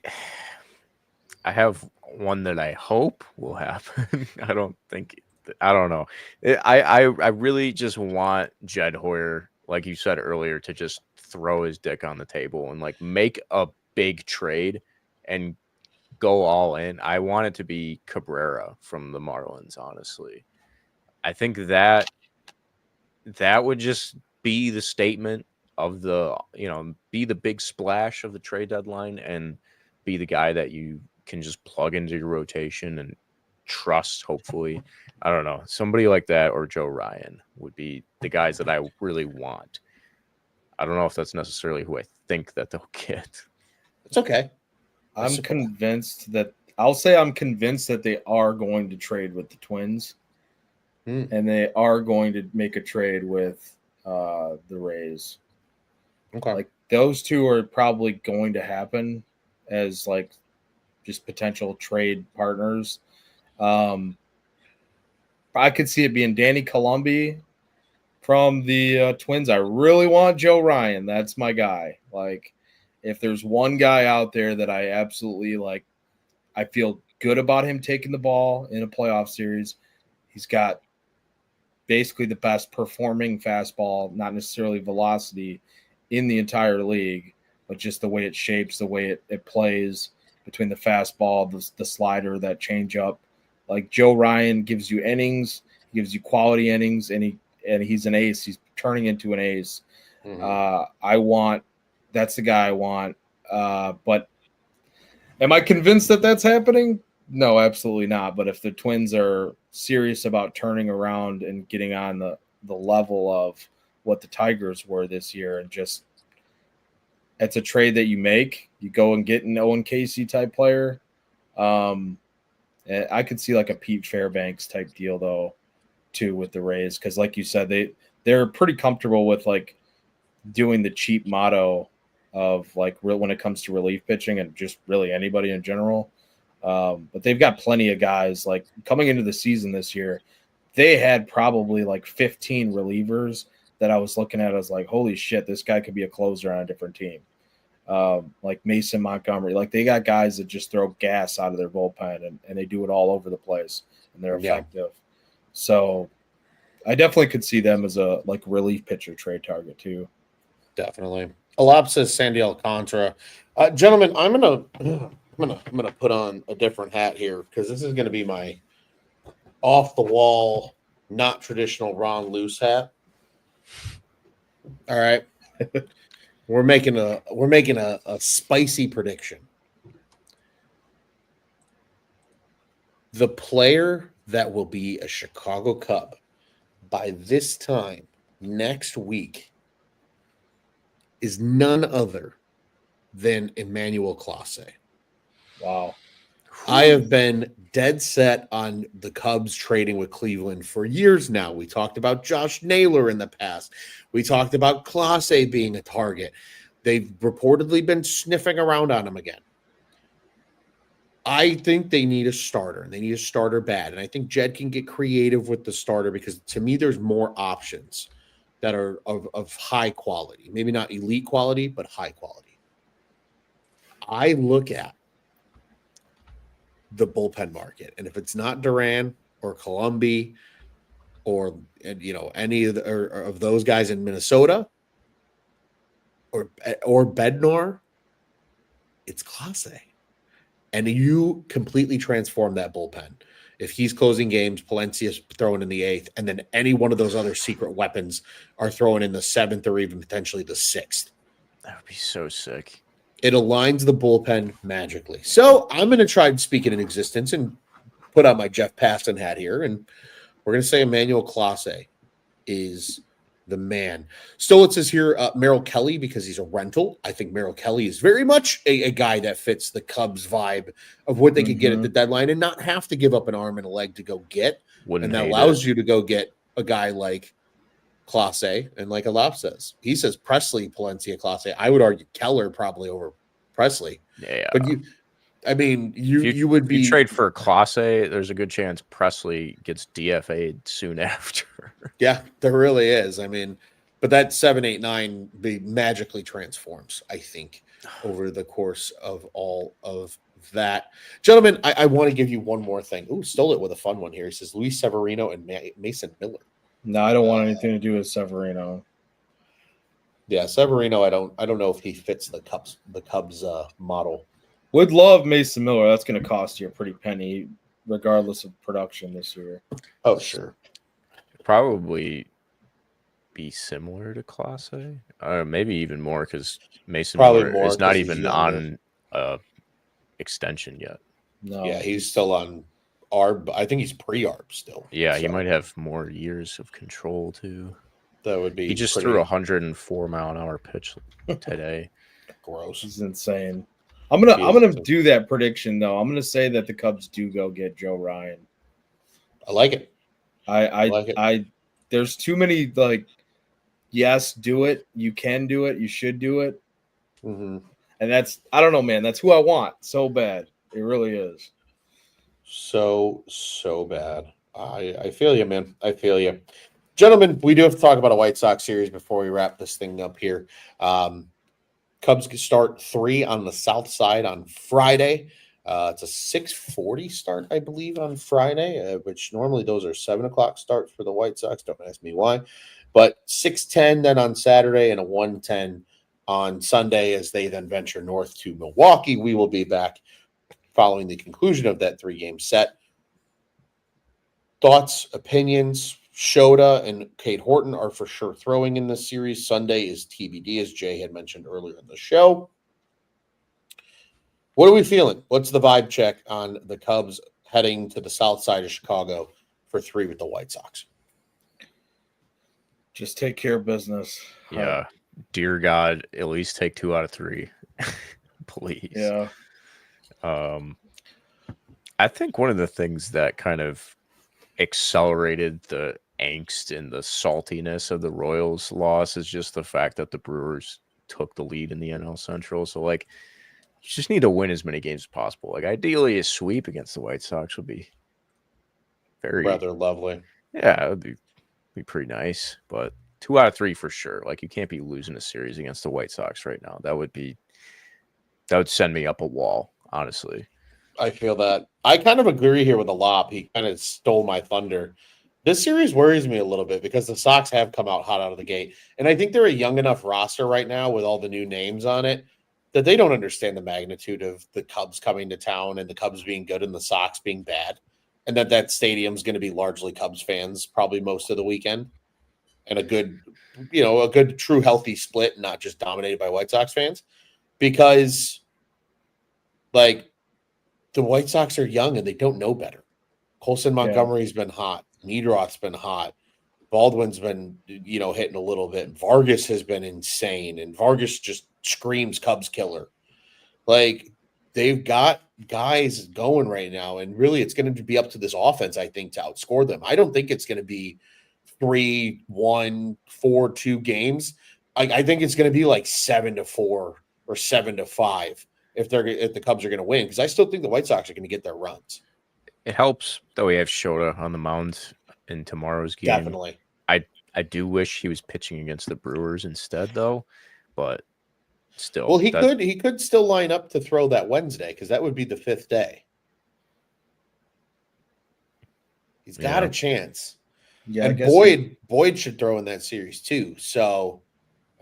have one that I hope will happen. I don't know. I really just want Jed Hoyer, like you said earlier, to just throw his dick on the table and like make a big trade and go all in. I want it to be Cabrera from the Marlins, honestly. I think that would just be the statement of be the big splash of the trade deadline and be the guy that you can just plug into your rotation and trust, hopefully. I don't know. Somebody like that or Joe Ryan would be the guys that I really want. I don't know if that's necessarily who I think that they'll get. It's okay. I'm convinced that they are going to trade with the Twins, and they are going to make a trade with the Rays. Okay, like those two are probably going to happen as like just potential trade partners. I could see it being Danny Columbi from the Twins. I really want Joe Ryan. That's my guy. Like, if there's one guy out there that I absolutely like, I feel good about him taking the ball in a playoff series. He's got basically the best performing fastball, not necessarily velocity, in the entire league, but just the way it shapes, the way it plays between the fastball, the slider, that changeup. Like, Joe Ryan gives you innings, gives you quality innings, and he's an ace. He's turning into an ace. That's the guy I want. But am I convinced that that's happening? No, absolutely not. But if the Twins are serious about turning around and getting on the level of what the Tigers were this year, and just it's a trade that you make, you go and get an Owen Casey type player. I could see like a Pete Fairbanks type deal though, too, with the Rays, because like you said, they're pretty comfortable with like doing the cheap motto of like when it comes to relief pitching and just really anybody in general. But they've got plenty of guys. Like coming into the season this year, they had probably like 15 relievers that I was looking at. I was like, holy shit, this guy could be a closer on a different team. Like Mason Montgomery. Like they got guys that just throw gas out of their bullpen and they do it all over the place and they're effective. So I definitely could see them as a like relief pitcher trade target too. Definitely. Alap says Sandy Alcantara. Gentlemen, I'm gonna put on a different hat here because this is gonna be my off the wall, not traditional Ron Luce hat. All right. We're making a spicy prediction. The player that will be a Chicago Cub by this time next week is none other than Emmanuel Clase. Wow. I have been dead set on the Cubs trading with Cleveland for years now. We talked about Josh Naylor in the past. We talked about Clase being a target. They've reportedly been sniffing around on him again. I think they need a starter, and they need a starter bad. And I think Jed can get creative with the starter because to me, there's more options that are of high quality. Maybe not elite quality, but high quality. I look at the bullpen market, and if it's not Duran or Colombi or any of those guys in Minnesota or Bednar, it's Clase. And you completely transform that bullpen. If he's closing games, Palencia's throwing in the 8th, and then any one of those other secret weapons are throwing in the 7th or even potentially the 6th. That would be so sick. It aligns the bullpen magically. So I'm going to try and speak it in existence and put on my Jeff Passan hat here, and we're going to say Emmanuel Clase is the man. Stolitz is here, Merrill Kelly, because he's a rental. I think Merrill Kelly is very much a guy that fits the Cubs vibe of what they could get at the deadline and not have to give up an arm and a leg to go get. And that allows you to go get a guy like Clase. And like Alap says, he says Presley, Palencia, Clase. I would argue Keller probably over Presley. Yeah. But you would be. You trade for Clase, there's a good chance Presley gets DFA'd soon after. Yeah, there really is. I mean, but that 7-8-9 magically transforms, I think, over the course of all of that. Gentlemen, I want to give you one more thing. Ooh, stole it with a fun one here. He says Luis Severino and Mason Miller. No, I don't want anything to do with Severino. Yeah, Severino, I don't know if he fits the Cubs model. Would love Mason Miller. That's going to cost you a pretty penny, regardless of production this year. Oh, sure. Probably be similar to Clase, maybe even more because Mason Miller is not even on extension yet. No, yeah, he's still on ARB. I think he's pre-ARB still. Yeah, so he might have more years of control too. That would be. He just threw a 104-mile-an-hour pitch today. Gross. This is insane. I'm gonna do that prediction though. I'm gonna say that the Cubs do go get Joe Ryan. I like it. I there's too many yes, do it. You can do it. You should do it. Mm-hmm. And that's, I don't know, man. That's who I want so bad. It really is. So bad. I feel you, man. I feel you. Gentlemen, we do have to talk about a White Sox series before we wrap this thing up here. Cubs can start 3 on the south side on Friday. It's a 6:40 start, I believe, on Friday, which normally those are 7 o'clock starts for the White Sox. Don't ask me why. But 6:10 then on Saturday and a 1:10 on Sunday as they then venture north to Milwaukee. We will be back following the conclusion of that 3-game set. Thoughts, opinions? Shota and Cade Horton are for sure throwing in this series. Sunday is TBD, as Jay had mentioned earlier in the show. What are we feeling? What's the vibe check on the Cubs heading to the south side of Chicago for 3 with the White Sox? Just take care of business. Yeah. Dear God, at least take 2 out of 3. Please. Yeah. I think one of the things that kind of accelerated the angst and the saltiness of the Royals loss is just the fact that the Brewers took the lead in the NL Central. So just need to win as many games as possible. Like ideally, a sweep against the White Sox would be Rather lovely. Yeah, it would be pretty nice. But 2 out of 3 for sure. Like you can't be losing a series against the White Sox right now. That would send me up a wall, honestly. I feel that. I kind of agree here with Alop. He kind of stole my thunder. This series worries me a little bit because the Sox have come out hot out of the gate. And I think they're a young enough roster right now with all the new names on it that they don't understand the magnitude of the Cubs coming to town and the Cubs being good and the Sox being bad. And that stadium's going to be largely Cubs fans probably most of the weekend. And a good true healthy split, not just dominated by White Sox fans. Because like the White Sox are young and they don't know better. Colson Montgomery's been hot. Niedroth's been hot. Baldwin's been, hitting a little bit. Vargas has been insane. And Vargas just screams Cubs killer. Like, they've got guys going right now. And really, it's going to be up to this offense, I think, to outscore them. I don't think it's going to be 3-1, 4-2 games. I think it's going to be like 7-4 or 7-5 if the Cubs are going to win. Because I still think the White Sox are going to get their runs. It helps that we have Shota on the mound in tomorrow's game. Definitely. I do wish he was pitching against the Brewers instead, though. But still, well, he could still line up to throw that Wednesday because that would be the 5th day. He's got a chance. Yeah, and Boyd should throw in that series too. So,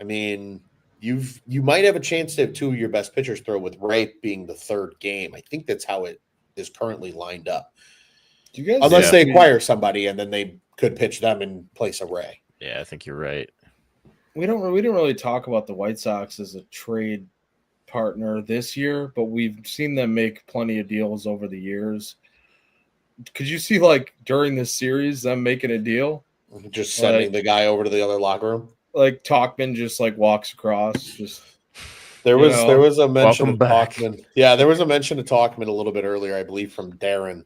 I mean, you might have a chance to have 2 of your best pitchers throw with Ray being the 3rd game. I think that's how it is currently lined up. Unless they acquire somebody and then they could pitch them in place of Ray. Yeah, I think you're right. We don't really talk about the White Sox as a trade partner this year, but we've seen them make plenty of deals over the years. Could you see like during this series them making a deal? Just sending the guy over to the other locker room? Like Tauchman just like walks across. There was a mention of Tauchman. Yeah, there was a mention of Tauchman a little bit earlier, I believe, from Darren.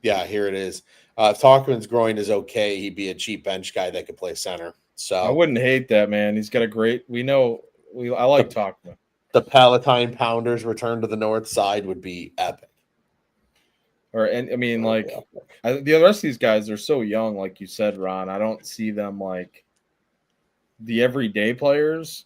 Here it is. If Tauchman's groin is okay, he'd be a cheap bench guy that could play center. So I wouldn't hate that, man. He's got a great. I like Tauchman. The Palatine Pounders return to the North Side would be epic. The rest of these guys are so young, like you said, Ron. I don't see them like the everyday players.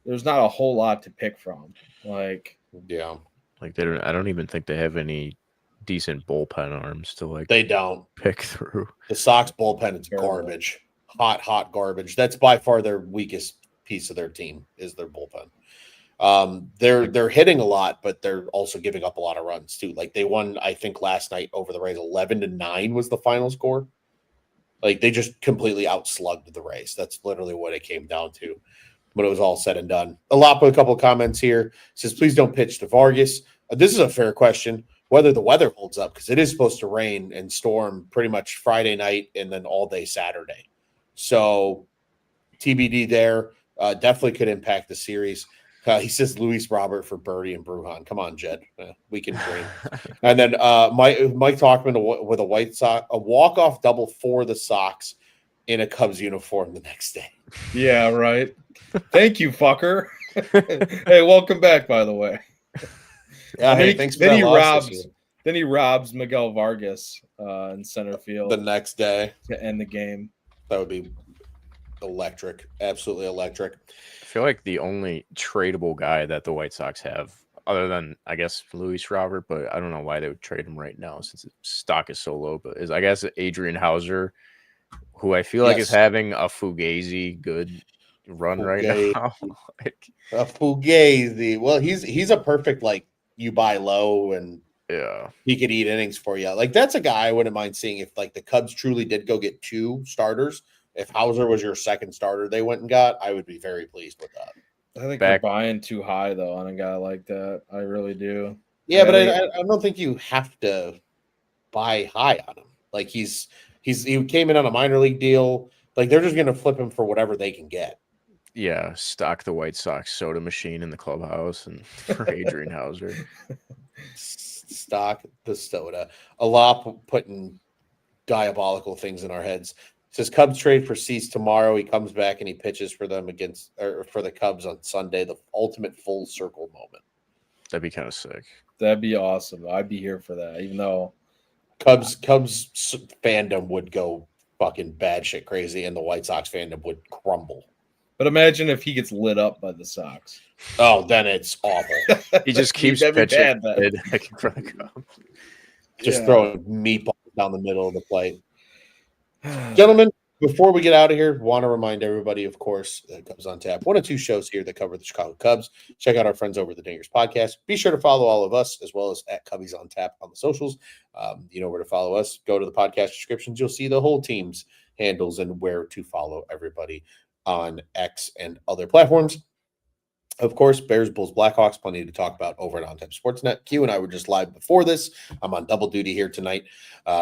There's not a whole lot to pick from. I don't even think they have any decent bullpen arms to they don't pick through. The Sox bullpen is garbage. Hot garbage. That's by far their weakest piece of their team is their bullpen. They're hitting a lot, but they're also giving up a lot of runs too. Like they won, I think last night over the Rays, 11-9 was the final score. Like they just completely outslugged the Rays. That's literally what it came down to when it was all said and done. A couple of comments here says, please don't pitch to Vargas. This is a fair question, whether the weather holds up, because it is supposed to rain and storm pretty much Friday night and then all day Saturday. So TBD there, definitely could impact the series. He says Luis Robert for Birdie and Brujan. Come on, Jed. We can dream. And then Mike Tauchman with a White Sox, a walk-off double for the Sox in a Cubs uniform the next day. Yeah, right. Thank you, fucker. Hey, welcome back, by the way. Yeah, thanks for that. Then he robs Miguel Vargas in center field the next day to end the game. That would be electric. Absolutely electric. I feel like the only tradable guy that the White Sox have, other than, I guess, Luis Robert, but I don't know why they would trade him right now since his stock is so low, but is, I guess, Adrian Hauser, who I feel like is having a Fugazi good run right now. A Fugazi. Well, he's a perfect, like, you buy low and he could eat innings for you. Like, that's a guy I wouldn't mind seeing if, like, the Cubs truly did go get 2 starters. If Hauser was your second starter they went and got, I would be very pleased with that. I think they're buying too high, though, on a guy like that. I really do. Yeah, but I don't think you have to buy high on him. Like, he came in on a minor league deal. Like, they're just going to flip him for whatever they can get. Yeah, stock the White Sox soda machine in the clubhouse and for Adrian Hauser. Stock the soda. A lot putting diabolical things in our heads. says Cubs trade for Cease tomorrow. He comes back and he pitches for them for the Cubs on Sunday. The ultimate full circle moment. That'd be kind of sick. That'd be awesome. I'd be here for that, even though Cubs fandom would go fucking bad shit crazy, and the White Sox fandom would crumble. But imagine if he gets lit up by the Sox. Oh, then it's awful. He just keeps pitching in front of Cubs. Just throwing meatballs down the middle of the plate. Gentlemen, before we get out of here, want to remind everybody, of course, that Cubs on Tap, one of two shows here that cover the Chicago Cubs. Check out our friends over at the Dingers Podcast. Be sure to follow all of us, as well as at Cubbies on Tap on the socials. You know where to follow us. Go to the podcast descriptions. You'll see the whole team's handles and where to follow everybody on X and other platforms. Of course, Bears, Bulls, Blackhawks, plenty to talk about over at On Tap Sportsnet. Q and I were just live before this. I'm on double duty here tonight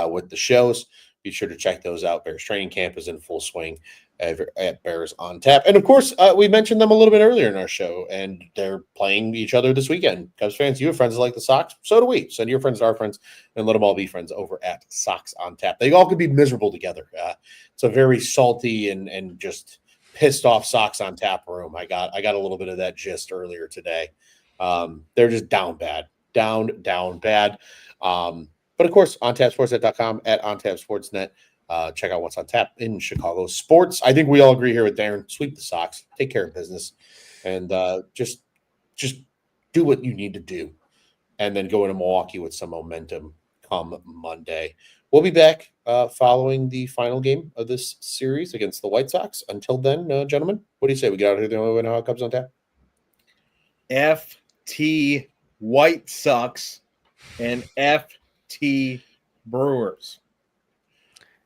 with the shows. Be sure to check those out. Bears training camp is in full swing at Bears on Tap. And, of course, we mentioned them a little bit earlier in our show, and they're playing each other this weekend. Cubs fans, you have friends like the Sox. So do we. Send your friends to our friends and let them all be friends over at Sox on Tap. They all could be miserable together. It's a very salty and just pissed off Sox on Tap room. I got a little bit of that gist earlier today. They're just down bad. Down bad. But, of course, ontapsportsnet.com, at ontapsportsnet. Check out what's on tap in Chicago sports. I think we all agree here with Darren. Sweep the Sox. Take care of business. And just do what you need to do. And then go into Milwaukee with some momentum come Monday. We'll be back following the final game of this series against the White Sox. Until then, gentlemen, what do you say? We get out of here the only way now Cubs on Tap? FT White Sox and FT Brewers.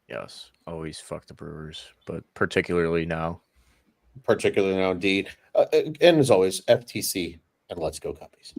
Yes, always fuck the Brewers, but particularly now. Indeed. And as always, FTC and let's go Cubbies.